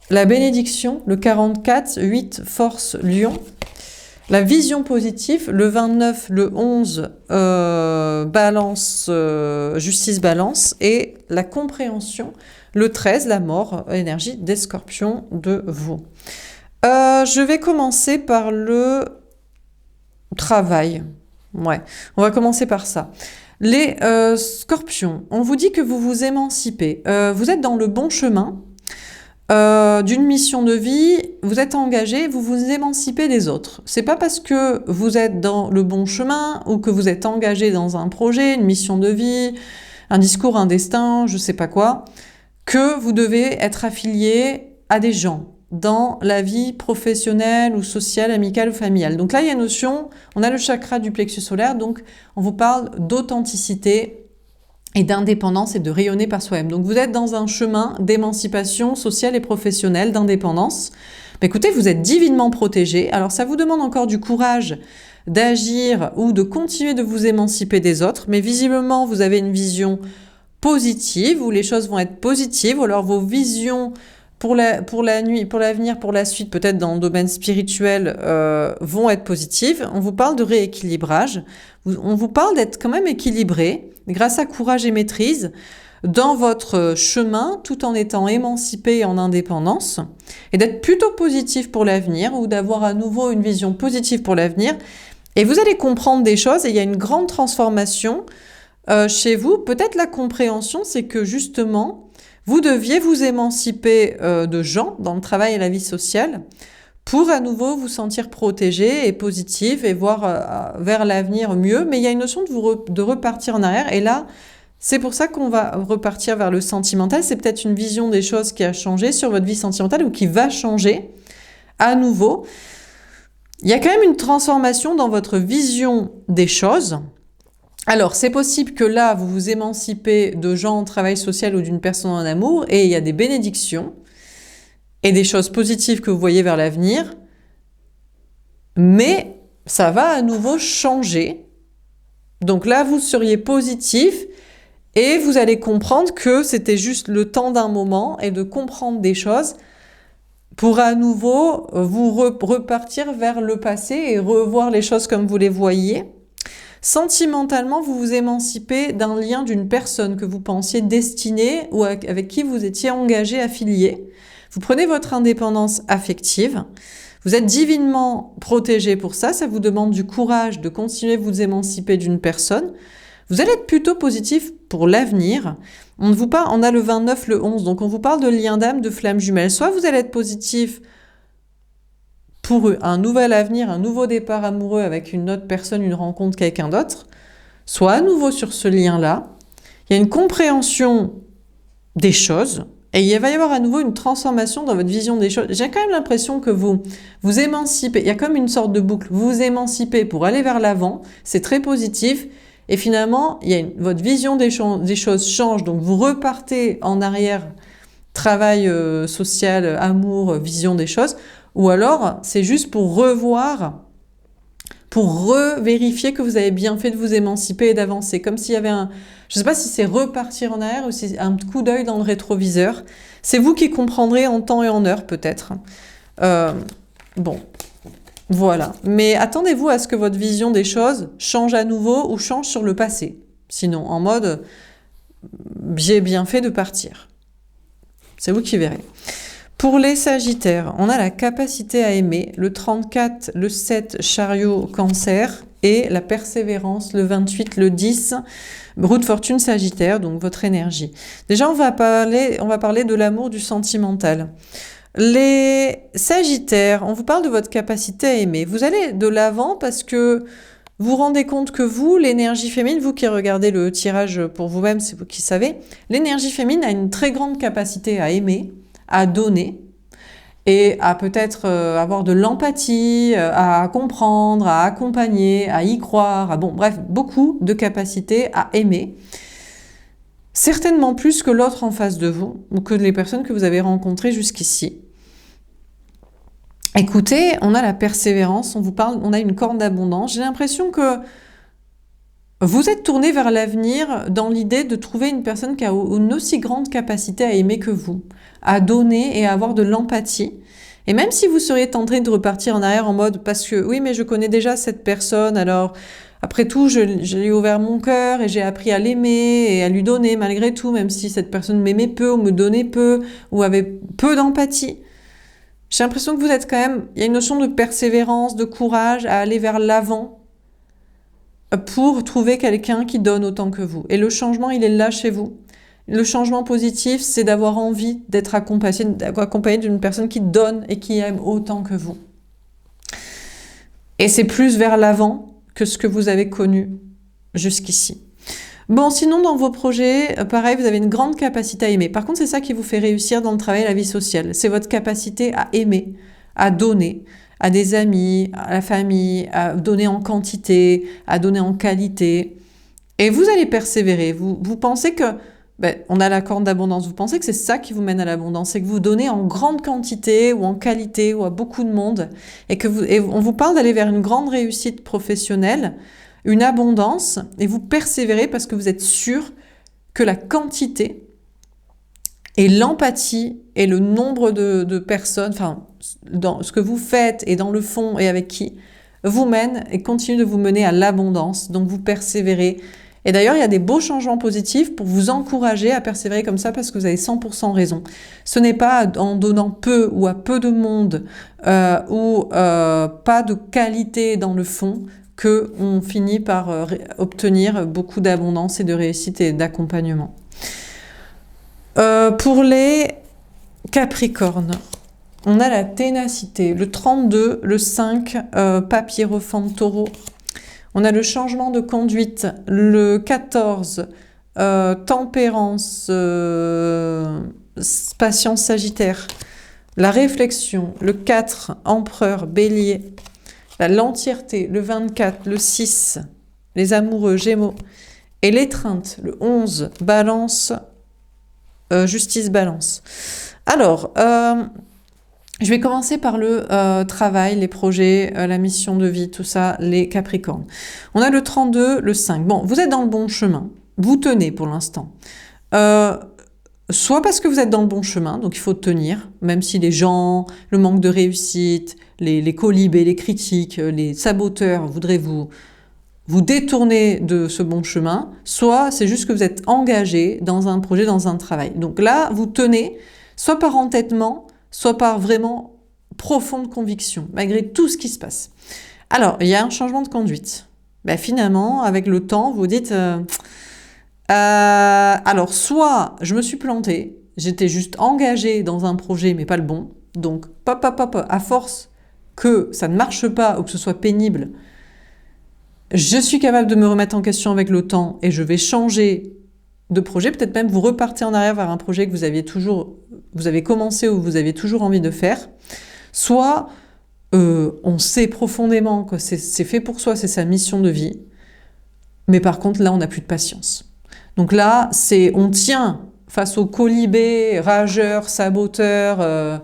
[SPEAKER 1] La bénédiction, le 44, 8, force lion. La vision positive, le 29, le 11, balance, justice balance. Et la compréhension, le 13, la mort, énergie des scorpions de vous. Je vais commencer par le travail. Ouais, on va commencer par ça. Les scorpions, on vous dit que vous vous émancipez. Vous êtes dans le bon chemin d'une mission de vie, vous êtes engagé, vous vous émancipez des autres. C'est pas parce que vous êtes dans le bon chemin ou que vous êtes engagé dans un projet, une mission de vie, un discours, un destin, je sais pas quoi, que vous devez être affilié à des gens dans la vie professionnelle ou sociale, amicale ou familiale. Donc là, il y a une notion, on a le chakra du plexus solaire, donc on vous parle d'authenticité et d'indépendance et de rayonner par soi-même. Donc vous êtes dans un chemin d'émancipation sociale et professionnelle, d'indépendance. Écoutez, vous êtes divinement protégé. Alors ça vous demande encore du courage d'agir ou de continuer de vous émanciper des autres, mais visiblement vous avez une vision positive où les choses vont être positives, ou alors vos visions pour la nuit, pour l'avenir, pour la suite, peut-être dans le domaine spirituel, vont être positives. On vous parle de rééquilibrage. On vous parle d'être quand même équilibré, grâce à courage et maîtrise, dans votre chemin, tout en étant émancipé et en indépendance, et d'être plutôt positif pour l'avenir, ou d'avoir à nouveau une vision positive pour l'avenir. Et vous allez comprendre des choses, et il y a une grande transformation chez vous. Peut-être la compréhension, c'est que justement, vous deviez vous émanciper de gens dans le travail et la vie sociale pour à nouveau vous sentir protégé et positive et voir vers l'avenir mieux. Mais il y a une notion de repartir en arrière. Et là, c'est pour ça qu'on va repartir vers le sentimental. C'est peut-être une vision des choses qui a changé sur votre vie sentimentale ou qui va changer à nouveau. Il y a quand même une transformation dans votre vision des choses. Alors, c'est possible que là, vous vous émancipez de gens en travail social ou d'une personne en amour, et il y a des bénédictions et des choses positives que vous voyez vers l'avenir, mais ça va à nouveau changer. Donc là, vous seriez positif et vous allez comprendre que c'était juste le temps d'un moment et de comprendre des choses pour à nouveau vous repartir vers le passé et revoir les choses comme vous les voyez. Sentimentalement, vous vous émancipez d'un lien d'une personne que vous pensiez destinée ou avec qui vous étiez engagé, affilié. Vous prenez votre indépendance affective. Vous êtes divinement protégé pour ça. Ça vous demande du courage de continuer de vous émanciper d'une personne. Vous allez être plutôt positif pour l'avenir. On a le 29, le 11, donc on vous parle de lien d'âme, de flamme jumelle. Soit vous allez être positif pour un nouvel avenir, un nouveau départ amoureux avec une autre personne, une rencontre, quelqu'un d'autre, soit à nouveau sur ce lien-là. Il y a une compréhension des choses et il va y avoir à nouveau une transformation dans votre vision des choses. J'ai quand même l'impression que vous vous émancipez. Il y a comme une sorte de boucle. Vous vous émancipez pour aller vers l'avant. C'est très positif. Et finalement, votre vision des choses change. Donc vous repartez en arrière, travail social, amour, vision des choses. Ou alors, c'est juste pour revoir, pour revérifier que vous avez bien fait de vous émanciper et d'avancer. Comme s'il y avait je ne sais pas si c'est repartir en arrière ou si c'est un coup d'œil dans le rétroviseur. C'est vous qui comprendrez en temps et en heure, peut-être. Bon, voilà. Mais attendez-vous à ce que votre vision des choses change à nouveau ou change sur le passé. Sinon, en mode, j'ai bien fait de partir. C'est vous qui verrez. Pour les Sagittaires, on a la capacité à aimer, le 34, le 7, chariot, cancer, et la persévérance, le 28, le 10, roue de fortune, Sagittaire, donc votre énergie. Déjà, on va parler de l'amour, du sentimental. Les Sagittaires, on vous parle de votre capacité à aimer. Vous allez de l'avant parce que vous vous rendez compte que vous, l'énergie féminine, vous qui regardez le tirage pour vous-même, c'est vous qui savez, l'énergie féminine a une très grande capacité à aimer, à donner et à peut-être avoir de l'empathie, à comprendre, à accompagner, à y croire, bref, beaucoup de capacités à aimer. Certainement plus que l'autre en face de vous ou que les personnes que vous avez rencontrées jusqu'ici. Écoutez, on a la persévérance, on a une corne d'abondance. J'ai l'impression que vous êtes tourné vers l'avenir dans l'idée de trouver une personne qui a une aussi grande capacité à aimer que vous, à donner et à avoir de l'empathie. Et même si vous seriez tenté de repartir en arrière en mode parce que oui, mais je connais déjà cette personne, alors après tout, j'ai ouvert mon cœur et j'ai appris à l'aimer et à lui donner malgré tout, même si cette personne m'aimait peu ou me donnait peu ou avait peu d'empathie. J'ai l'impression que vous êtes quand même, il y a une notion de persévérance, de courage à aller vers l'avant pour trouver quelqu'un qui donne autant que vous. Et le changement, il est là chez vous. Le changement positif, c'est d'avoir envie d'être accompagné d'une personne qui donne et qui aime autant que vous. Et c'est plus vers l'avant que ce que vous avez connu jusqu'ici. Bon, sinon, dans vos projets, pareil, vous avez une grande capacité à aimer. Par contre, c'est ça qui vous fait réussir dans le travail et la vie sociale. C'est votre capacité à aimer, à donner à des amis, à la famille, à donner en quantité, à donner en qualité. Et vous allez persévérer. Vous pensez que, on a la corne d'abondance, vous pensez que c'est ça qui vous mène à l'abondance, c'est que vous donnez en grande quantité ou en qualité ou à beaucoup de monde et on vous parle d'aller vers une grande réussite professionnelle, une abondance, et vous persévérez parce que vous êtes sûr que la quantité et l'empathie et le nombre de personnes, enfin, dans ce que vous faites et dans le fond et avec qui, vous mène et continue de vous mener à l'abondance. Donc vous persévérez. Et d'ailleurs, il y a des beaux changements positifs pour vous encourager à persévérer comme ça parce que vous avez 100% raison. Ce n'est pas en donnant peu ou à peu de monde ou pas de qualité dans le fond qu'on finit par obtenir beaucoup d'abondance et de réussite et d'accompagnement. Pour les Capricornes, on a la ténacité, le 32, le 5, papyérophant taureau. On a le changement de conduite, le 14, tempérance, patience sagittaire, la réflexion, le 4, empereur, bélier, l'entièreté, le 24, le 6, les amoureux, gémeaux, et l'étreinte, le 11, balance, justice, balance. Alors, je vais commencer par le travail, les projets, la mission de vie, tout ça, les Capricornes. On a le 32, le 5. Bon, vous êtes dans le bon chemin. Vous tenez pour l'instant. Soit parce que vous êtes dans le bon chemin, donc il faut tenir, même si les gens, le manque de réussite, les colibés, les critiques, les saboteurs voudraient vous détourner de ce bon chemin, soit c'est juste que vous êtes engagé dans un projet, dans un travail. Donc là, vous tenez, soit par entêtement, soit par vraiment profonde conviction, malgré tout ce qui se passe. Alors, il y a un changement de conduite. Finalement, avec le temps, vous dites... alors, soit je me suis plantée, j'étais juste engagée dans un projet, mais pas le bon. Donc, à force que ça ne marche pas ou que ce soit pénible, je suis capable de me remettre en question avec le temps et je vais changer de projet. Peut-être même vous repartez en arrière vers un projet que vous avez commencé ou vous avez toujours envie de faire. Soit on sait profondément que c'est fait pour soi, c'est sa mission de vie. Mais par contre, là, on n'a plus de patience. Donc là, on tient face aux colibés, rageurs, saboteurs,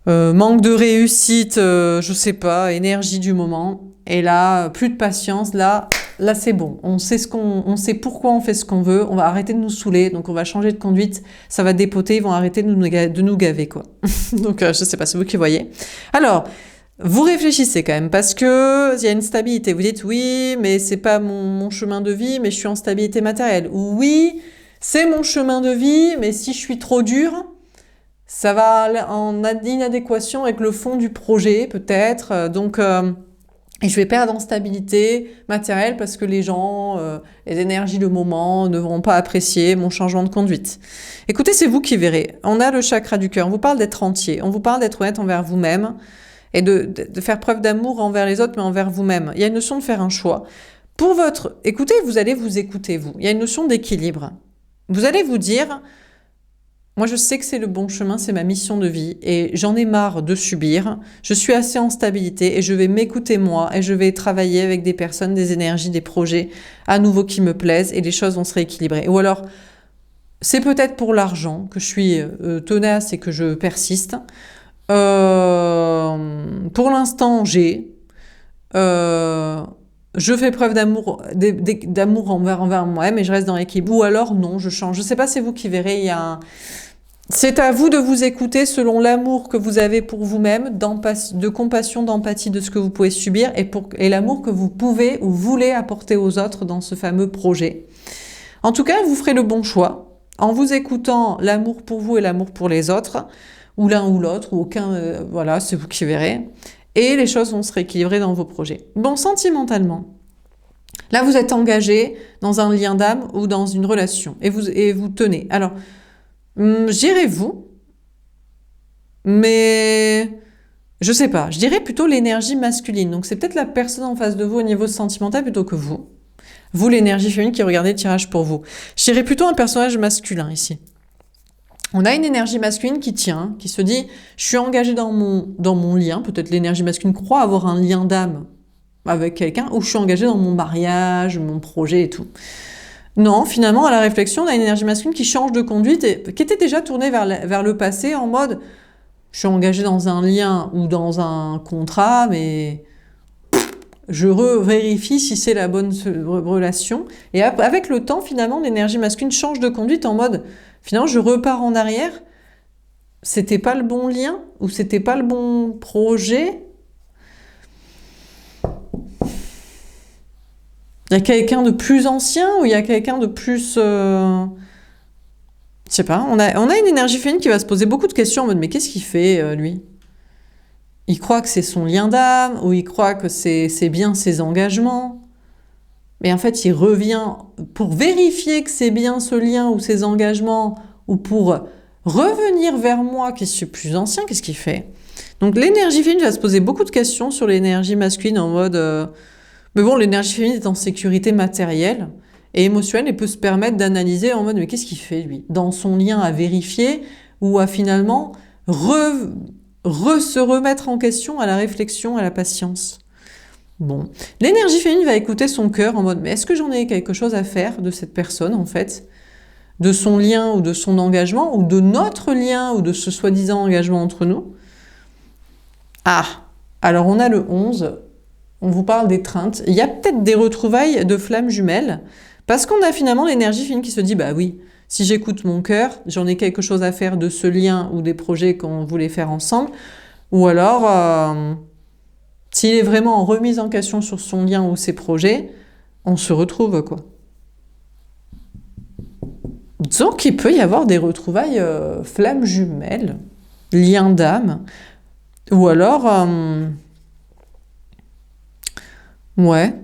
[SPEAKER 1] manque de réussite, je sais pas, énergie du moment. Et là, plus de patience. Là c'est bon. On sait pourquoi on fait ce qu'on veut. On va arrêter de nous saouler. Donc on va changer de conduite. Ça va dépoter. Ils vont arrêter de nous gaver, quoi. Donc je sais pas, c'est vous qui voyez. Alors, vous réfléchissez quand même parce que il y a une stabilité. Vous dites oui, mais c'est pas mon chemin de vie, mais je suis en stabilité matérielle. Ou oui, c'est mon chemin de vie, mais si je suis trop dur, ça va en inadéquation avec le fond du projet, peut-être. Donc, et je vais perdre en stabilité matérielle parce que les gens, les énergies du moment ne vont pas apprécier mon changement de conduite. Écoutez, c'est vous qui verrez. On a le chakra du cœur. On vous parle d'être entier. On vous parle d'être honnête envers vous-même et de faire preuve d'amour envers les autres, mais envers vous-même. Il y a une notion de faire un choix. Écoutez, vous allez vous écouter, vous. Il y a une notion d'équilibre. Vous allez vous dire, moi je sais que c'est le bon chemin, c'est ma mission de vie et j'en ai marre de subir. Je suis assez en stabilité et je vais m'écouter moi et je vais travailler avec des personnes, des énergies, des projets à nouveau qui me plaisent et les choses vont se rééquilibrer. Ou alors, c'est peut-être pour l'argent que je suis tenace et que je persiste. Pour l'instant, je fais preuve d'amour envers moi-même et je reste dans l'équilibre. Ou alors, non, je change. Je sais pas, c'est vous qui verrez. C'est à vous de vous écouter selon l'amour que vous avez pour vous-même, de compassion, d'empathie de ce que vous pouvez subir et l'amour que vous pouvez ou voulez apporter aux autres dans ce fameux projet. En tout cas, vous ferez le bon choix en vous écoutant l'amour pour vous et l'amour pour les autres, ou l'un ou l'autre, ou aucun, voilà, c'est vous qui verrez. Et les choses vont se rééquilibrer dans vos projets. Bon, sentimentalement, là vous êtes engagé dans un lien d'âme ou dans une relation, et vous tenez. Alors, j'irai vous, mais je sais pas, je dirais plutôt l'énergie masculine. Donc c'est peut-être la personne en face de vous au niveau sentimental plutôt que vous. Vous, l'énergie féminine qui regardez le tirage pour vous. Je dirais plutôt un personnage masculin ici. On a une énergie masculine qui tient, qui se dit « je suis engagé dans mon lien », peut-être l'énergie masculine croit avoir un lien d'âme avec quelqu'un, ou « je suis engagé dans mon mariage, mon projet et tout ». Non, finalement, à la réflexion, on a une énergie masculine qui change de conduite et qui était déjà tournée vers le passé en mode « je suis engagé dans un lien ou dans un contrat, mais je vérifie si c'est la bonne relation ». Et avec le temps, finalement, l'énergie masculine change de conduite en mode « finalement, je repars en arrière, c'était pas le bon lien ou c'était pas le bon projet ». Il y a quelqu'un de plus ancien ou il y a quelqu'un de plus... Je sais pas, on a une énergie féminine qui va se poser beaucoup de questions en mode « mais qu'est-ce qu'il fait, lui ?» Il croit que c'est son lien d'âme ou il croit que c'est bien ses engagements. Mais en fait, il revient pour vérifier que c'est bien ce lien ou ses engagements ou pour revenir vers moi qui suis plus ancien, qu'est-ce qu'il fait? Donc l'énergie féminine va se poser beaucoup de questions sur l'énergie masculine en mode... Mais bon, l'énergie féminine est en sécurité matérielle et émotionnelle et peut se permettre d'analyser en mode mais qu'est-ce qu'il fait lui? Dans son lien à vérifier ou à finalement se remettre en question à la réflexion, à la patience. Bon, l'énergie féminine va écouter son cœur en mode mais est-ce que j'en ai quelque chose à faire de cette personne en fait? De son lien ou de son engagement ou de notre lien ou de ce soi-disant engagement entre nous? Ah, alors on a le 11, on vous parle d'étreinte. Il y a peut-être des retrouvailles de flammes jumelles parce qu'on a finalement l'énergie féminine qui se dit bah oui, si j'écoute mon cœur, j'en ai quelque chose à faire de ce lien ou des projets qu'on voulait faire ensemble. Ou alors, s'il est vraiment en remise en question sur son lien ou ses projets, on se retrouve, quoi. Donc, il peut y avoir des retrouvailles flammes jumelles, liens d'âme, ou alors, ouais,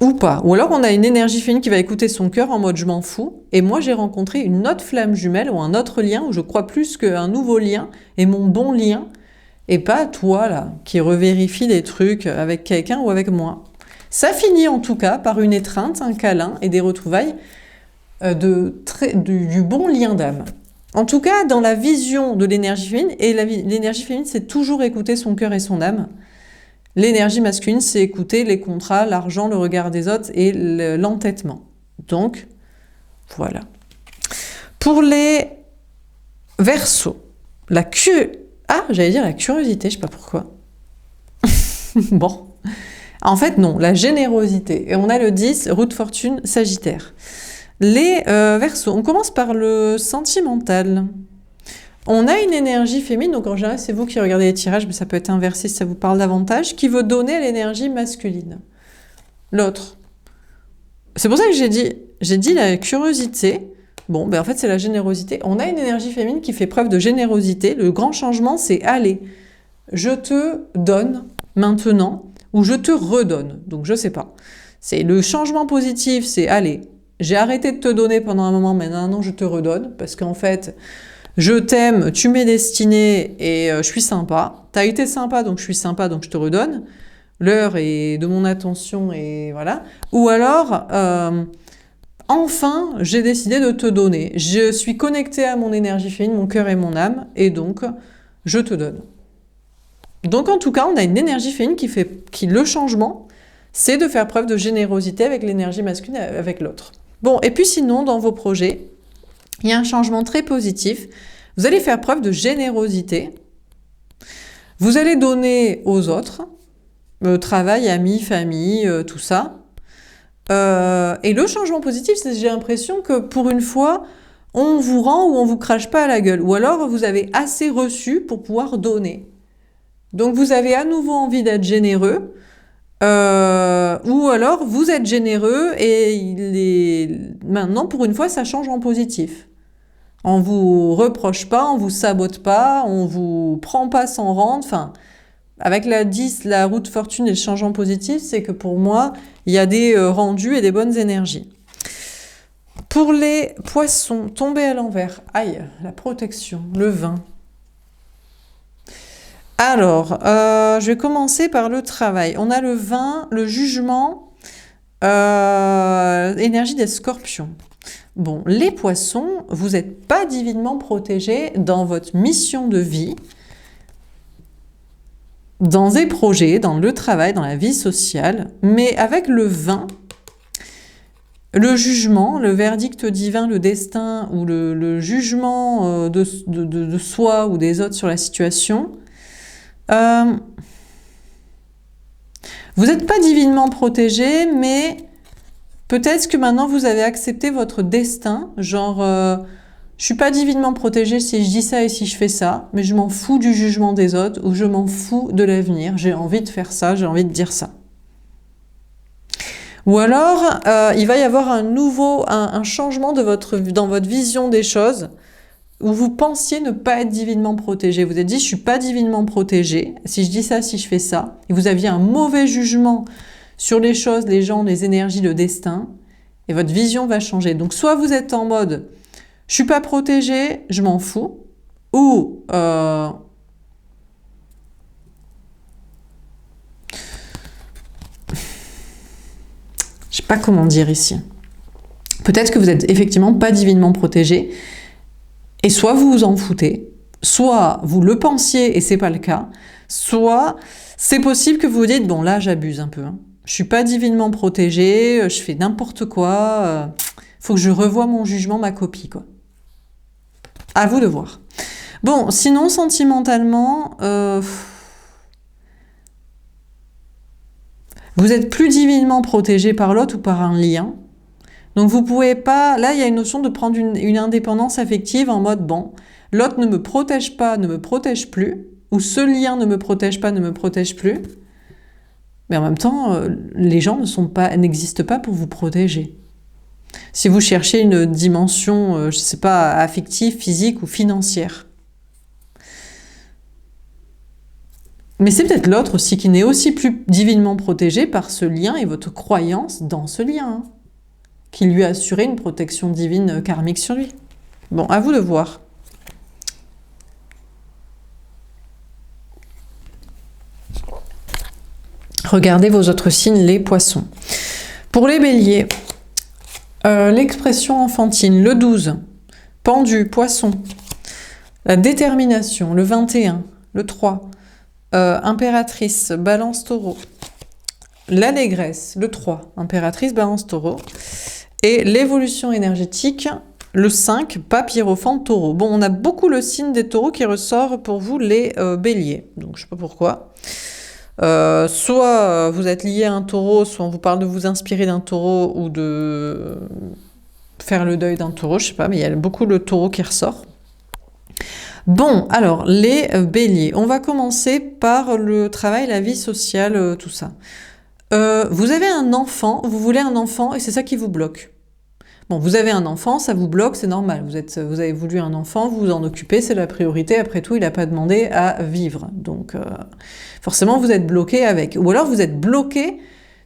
[SPEAKER 1] ou pas. Ou alors, on a une énergie féminine qui va écouter son cœur en mode « je m'en fous ». Et moi, j'ai rencontré une autre flamme jumelle ou un autre lien où je crois plus qu'un nouveau lien est mon bon lien. Et pas toi, là, qui revérifie les trucs avec quelqu'un ou avec moi. Ça finit en tout cas par une étreinte, un câlin et des retrouvailles du bon lien d'âme. En tout cas, dans la vision de l'énergie féminine, et l'énergie féminine, c'est toujours écouter son cœur et son âme. L'énergie masculine, c'est écouter les contrats, l'argent, le regard des autres et l'entêtement. Donc, voilà. Pour les Verseaux, j'allais dire la curiosité, je sais pas pourquoi. Bon. En fait, non, la générosité. Et on a le 10, roue de fortune, Sagittaire. Les Verseaux, on commence par le sentimental. On a une énergie féminine, donc en général, c'est vous qui regardez les tirages, mais ça peut être inversé si ça vous parle davantage, qui veut donner à l'énergie masculine. L'autre. C'est pour ça que j'ai dit la curiosité. Bon, ben en fait, c'est la générosité. On a une énergie féminine qui fait preuve de générosité. Le grand changement, c'est allez, je te donne maintenant ou je te redonne. Donc, je sais pas. C'est le changement positif, c'est allez, j'ai arrêté de te donner pendant un moment, mais maintenant, je te redonne parce qu'en fait, je t'aime, tu m'es destiné et je suis sympa. T'as été sympa, donc je suis sympa, donc je te redonne. L'heure est de mon attention et voilà. Ou alors... enfin, j'ai décidé de te donner. Je suis connectée à mon énergie féminine, mon cœur et mon âme, et donc, je te donne. Donc, en tout cas, on a une énergie féminine qui le changement, c'est de faire preuve de générosité avec l'énergie masculine, avec l'autre. Bon, et puis sinon, dans vos projets, il y a un changement très positif. Vous allez faire preuve de générosité. Vous allez donner aux autres, travail, amis, famille, tout ça. Et le changement positif, c'est que j'ai l'impression que pour une fois, on vous rend ou on vous crache pas à la gueule. Ou alors, vous avez assez reçu pour pouvoir donner. Donc, vous avez à nouveau envie d'être généreux. Ou alors, vous êtes généreux et maintenant, pour une fois, ça change en positif. On vous reproche pas, on vous sabote pas, on vous prend pas sans rendre. Enfin, avec la 10, la roue de fortune et le changement positif, c'est que pour moi, il y a des rendus et des bonnes énergies. Pour les poissons, tombés à l'envers, aïe, la protection, le vin. Alors, je vais commencer par le travail. On a le vin, le jugement, énergie des scorpions. Bon, les poissons, vous n'êtes pas divinement protégés dans votre mission de vie, dans des projets, dans le travail, dans la vie sociale, mais avec le vin, le jugement, le verdict divin, le destin ou le jugement de soi ou des autres sur la situation, vous n'êtes pas divinement protégé, mais peut-être que maintenant vous avez accepté votre destin, genre je suis pas divinement protégé si je dis ça et si je fais ça, mais je m'en fous du jugement des autres ou je m'en fous de l'avenir, j'ai envie de faire ça, j'ai envie de dire ça. Ou alors, il va y avoir un changement dans votre vision des choses, où vous pensiez ne pas être divinement protégé. Vous êtes dit, je suis pas divinement protégé, si je dis ça, si je fais ça, et vous aviez un mauvais jugement sur les choses, les gens, les énergies, le destin, et votre vision va changer. Donc, soit vous êtes en mode, je suis pas protégé, je m'en fous, ou je sais pas comment dire ici. Peut-être que vous êtes effectivement pas divinement protégé, et soit vous vous en foutez, soit vous le pensiez et c'est pas le cas, soit c'est possible que vous vous dites, bon là j'abuse un peu, hein. Je suis pas divinement protégé, je fais n'importe quoi, faut que je revoie mon jugement, ma copie, quoi. À vous de voir. Bon, sinon sentimentalement, vous êtes plus divinement protégé par l'autre ou par un lien. Donc vous pouvez pas... Là, il y a une notion de prendre une indépendance affective en mode, bon, l'autre ne me protège pas, ne me protège plus, ou ce lien ne me protège pas, ne me protège plus. Mais en même temps, les gens n'existent pas pour vous protéger. Si vous cherchez une dimension, je sais pas, affective, physique ou financière. Mais c'est peut-être l'autre aussi qui n'est aussi plus divinement protégé par ce lien et votre croyance dans ce lien, hein, qui lui a assuré une protection divine karmique sur lui. Bon, à vous de voir. Regardez vos autres signes, les poissons. Pour les béliers, l'expression enfantine, le 12, pendu, poisson, la détermination, le 21, le 3, impératrice, balance, taureau, l'allégresse, le 3, impératrice, balance, taureau, et l'évolution énergétique, le 5, pape, hiérophant, taureau. Bon, on a beaucoup le signe des taureaux qui ressort pour vous, les béliers, donc je sais pas pourquoi. Soit vous êtes lié à un taureau, soit on vous parle de vous inspirer d'un taureau ou de faire le deuil d'un taureau, je sais pas, mais il y a beaucoup le taureau qui ressort. Bon, alors, les béliers. On va commencer par le travail, la vie sociale, tout ça. Vous avez un enfant, vous voulez un enfant et c'est ça qui vous bloque. Bon, vous avez un enfant, ça vous bloque, c'est normal. Vous avez voulu un enfant, vous vous en occupez, c'est la priorité. Après tout, il n'a pas demandé à vivre. Donc, forcément, vous êtes bloqué avec. Ou alors, vous êtes bloqué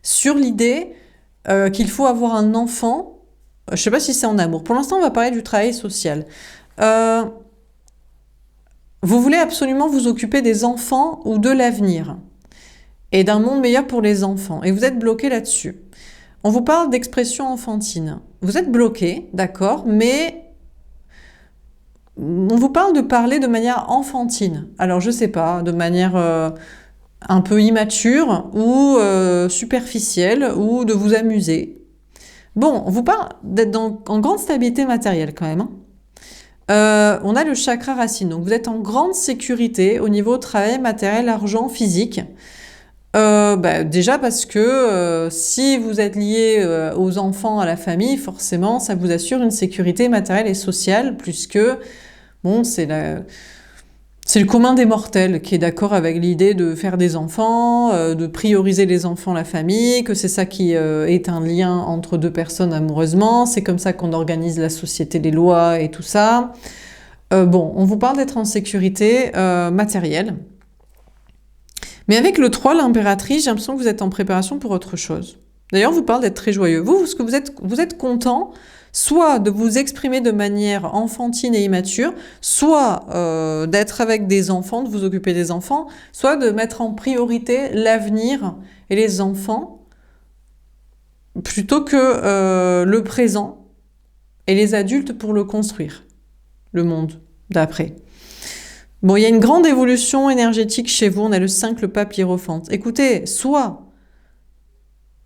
[SPEAKER 1] sur l'idée qu'il faut avoir un enfant. Je ne sais pas si c'est en amour. Pour l'instant, on va parler du travail social. Vous voulez absolument vous occuper des enfants ou de l'avenir et d'un monde meilleur pour les enfants. Et vous êtes bloqué là-dessus. On vous parle d'expression enfantine. Vous êtes bloqué, d'accord, mais on vous parle de parler de manière enfantine. Alors, je sais pas, de manière un peu immature ou superficielle ou de vous amuser. Bon, on vous parle d'être en grande stabilité matérielle quand même. On a le chakra racine, donc vous êtes en grande sécurité au niveau travail, matériel, argent, physique. Déjà parce que si vous êtes lié aux enfants, à la famille, forcément, ça vous assure une sécurité matérielle et sociale, puisque bon, c'est le commun des mortels qui est d'accord avec l'idée de faire des enfants, de prioriser les enfants, la famille, que c'est ça qui est un lien entre deux personnes amoureusement, c'est comme ça qu'on organise la société, les lois et tout ça. Bon, on vous parle d'être en sécurité matérielle. Mais avec le 3, l'impératrice, j'ai l'impression que vous êtes en préparation pour autre chose. D'ailleurs, on vous parle d'être très joyeux. Vous, ce que vous êtes content, soit de vous exprimer de manière enfantine et immature, soit d'être avec des enfants, de vous occuper des enfants, soit de mettre en priorité l'avenir et les enfants, plutôt que le présent et les adultes pour le construire, le monde d'après. Bon, il y a une grande évolution énergétique chez vous, on a le 5, le pape hiérophante. Écoutez, soit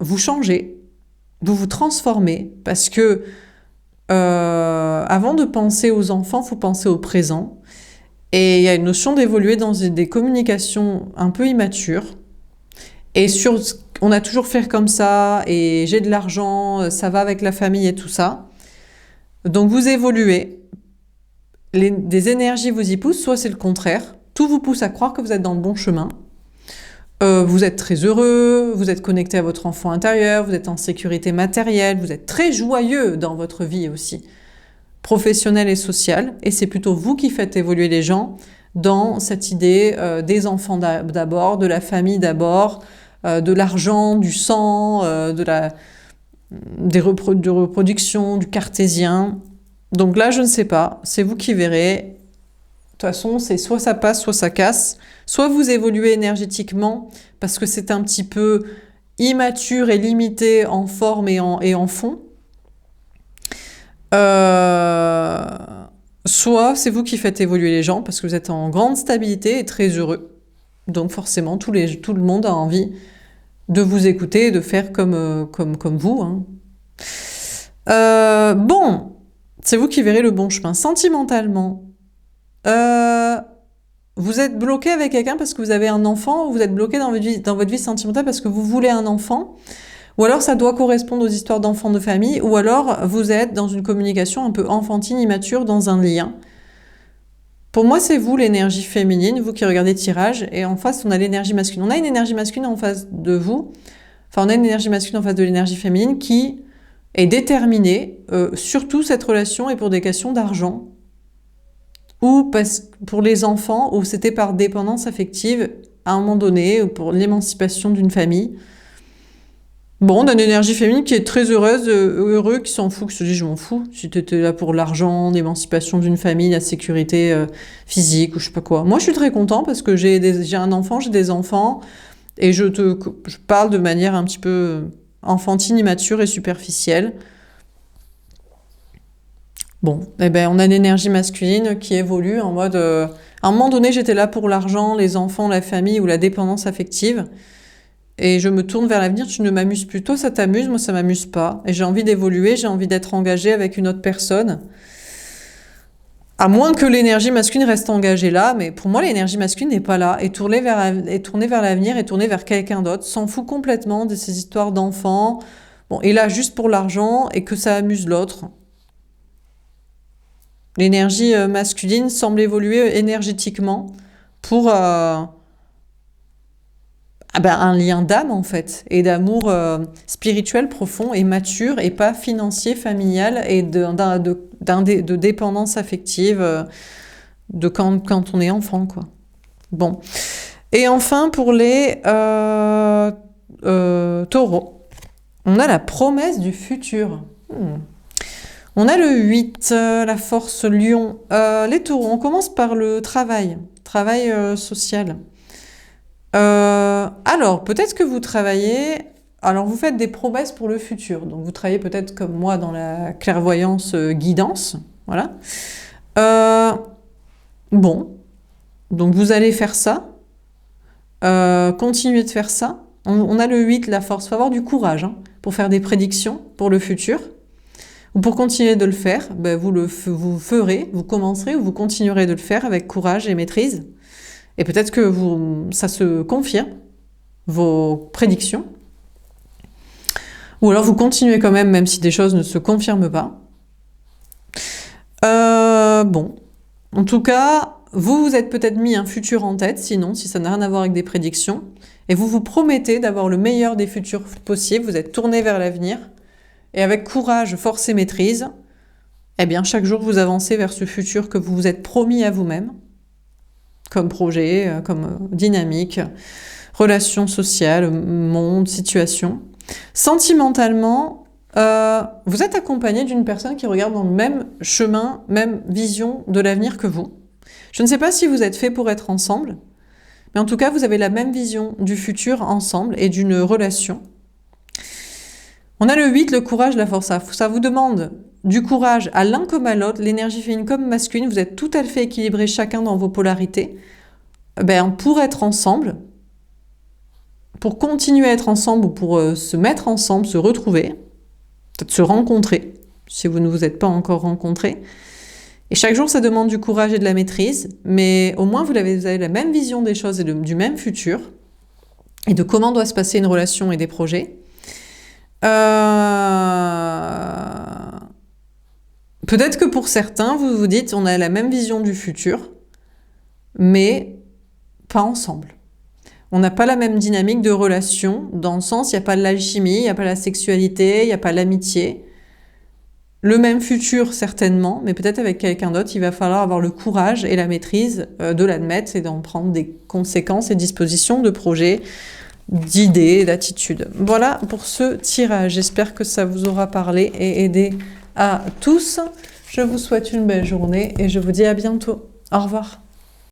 [SPEAKER 1] vous changez, vous vous transformez, parce que avant de penser aux enfants, il faut penser au présent. Et il y a une notion d'évoluer dans des communications un peu immatures. Et on a toujours fait comme ça, et j'ai de l'argent, ça va avec la famille et tout ça. Donc vous évoluez. Des énergies vous y poussent, soit c'est le contraire. Tout vous pousse à croire que vous êtes dans le bon chemin. Vous êtes très heureux, vous êtes connecté à votre enfant intérieur, vous êtes en sécurité matérielle, vous êtes très joyeux dans votre vie aussi, professionnelle et sociale. Et c'est plutôt vous qui faites évoluer les gens dans cette idée des enfants d'abord, de la famille d'abord, de l'argent, du sang, de reproduction, du cartésien. Donc là, je ne sais pas, c'est vous qui verrez. De toute façon, c'est soit ça passe, soit ça casse. Soit vous évoluez énergétiquement, parce que c'est un petit peu immature et limité en forme et en fond. Soit c'est vous qui faites évoluer les gens, parce que vous êtes en grande stabilité et très heureux. Donc forcément, tout le monde a envie de vous écouter et de faire comme vous. Hein. Bon... C'est vous qui verrez le bon chemin. Sentimentalement, vous êtes bloqué avec quelqu'un parce que vous avez un enfant, ou vous êtes bloqué dans votre vie sentimentale parce que vous voulez un enfant, ou alors ça doit correspondre aux histoires d'enfants de famille, ou alors vous êtes dans une communication un peu enfantine, immature, dans un lien. Pour moi, c'est vous l'énergie féminine, vous qui regardez le tirage, et en face, on a l'énergie masculine. On a une énergie masculine en face de vous, on a une énergie masculine en face de l'énergie féminine qui est déterminée, surtout cette relation est pour des questions d'argent, ou pour les enfants, ou c'était par dépendance affective à un moment donné, ou pour l'émancipation d'une famille. Bon, on a une énergie féminine qui est très heureuse, heureux, qui s'en fout, qui se dit je m'en fous, si t'étais là pour l'argent, l'émancipation d'une famille, la sécurité physique, ou je sais pas quoi. Moi je suis très content parce que j'ai un enfant, j'ai des enfants, Et je parle de manière un petit peu enfantine, immature et superficielle. Bon, eh ben, on a une énergie masculine qui évolue en mode... à un moment donné, j'étais là pour l'argent, les enfants, la famille ou la dépendance affective. Et je me tourne vers l'avenir, tu ne m'amuses plus. Toi, ça t'amuse, moi, ça m'amuse pas. Et j'ai envie d'évoluer, j'ai envie d'être engagée avec une autre personne. À moins que l'énergie masculine reste engagée là, mais pour moi, l'énergie masculine n'est pas là. Et tourner vers l'avenir et tourner vers quelqu'un d'autre, s'en fout complètement de ces histoires d'enfants. Bon, et là, juste pour l'argent et que ça amuse l'autre. L'énergie masculine semble évoluer énergétiquement pour un lien d'âme en fait, et d'amour spirituel profond et mature, et pas financier, familial, et de dépendance affective de quand on est enfant, quoi. Bon. Et enfin, pour les taureaux, on a la promesse du futur. On a le 8, la force lion. Les taureaux, on commence par le travail social. Alors, peut-être que vous travaillez... Alors, vous faites des promesses pour le futur. Donc, vous travaillez peut-être comme moi dans la clairvoyance guidance. Voilà. Bon. Donc, vous allez faire ça. Continuez de faire ça. On a le 8, la force. Il faut avoir du courage pour faire des prédictions pour le futur. Ou pour continuer de le faire, ben vous ferez, vous commencerez ou vous continuerez de le faire avec courage et maîtrise. Et peut-être que ça se confirme, vos prédictions. Ou alors vous continuez quand même si des choses ne se confirment pas. Bon. En tout cas, vous êtes peut-être mis un futur en tête, sinon, si ça n'a rien à voir avec des prédictions. Et vous vous promettez d'avoir le meilleur des futurs possibles. Vous êtes tourné vers l'avenir. Et avec courage, force et maîtrise, eh bien, chaque jour, vous avancez vers ce futur que vous vous êtes promis à vous-même, comme projet, comme dynamique, relations sociales, monde, situation. Sentimentalement, vous êtes accompagné d'une personne qui regarde dans le même chemin, même vision de l'avenir que vous. Je ne sais pas si vous êtes fait pour être ensemble, mais en tout cas, vous avez la même vision du futur ensemble et d'une relation. On a le 8, le courage, la force. Ça vous demande du courage à l'un comme à l'autre, l'énergie féminine comme masculine. Vous êtes tout à fait équilibrés chacun dans vos polarités. Pour être ensemble, pour continuer à être ensemble ou pour se mettre ensemble, se retrouver, peut-être se rencontrer, si vous ne vous êtes pas encore rencontrés. Et chaque jour, ça demande du courage et de la maîtrise, mais au moins vous avez la même vision des choses et du même futur, et de comment doit se passer une relation et des projets. Peut-être que pour certains, vous vous dites, on a la même vision du futur, mais pas ensemble. On n'a pas la même dynamique de relation, dans le sens, il n'y a pas de l'alchimie, il n'y a pas la sexualité, il n'y a pas l'amitié. Le même futur, certainement, mais peut-être avec quelqu'un d'autre, il va falloir avoir le courage et la maîtrise de l'admettre et d'en prendre des conséquences et dispositions de projets, d'idées, d'attitudes. Voilà pour ce tirage. J'espère que ça vous aura parlé et aidé à tous. Je vous souhaite une belle journée et je vous dis à bientôt. Au revoir.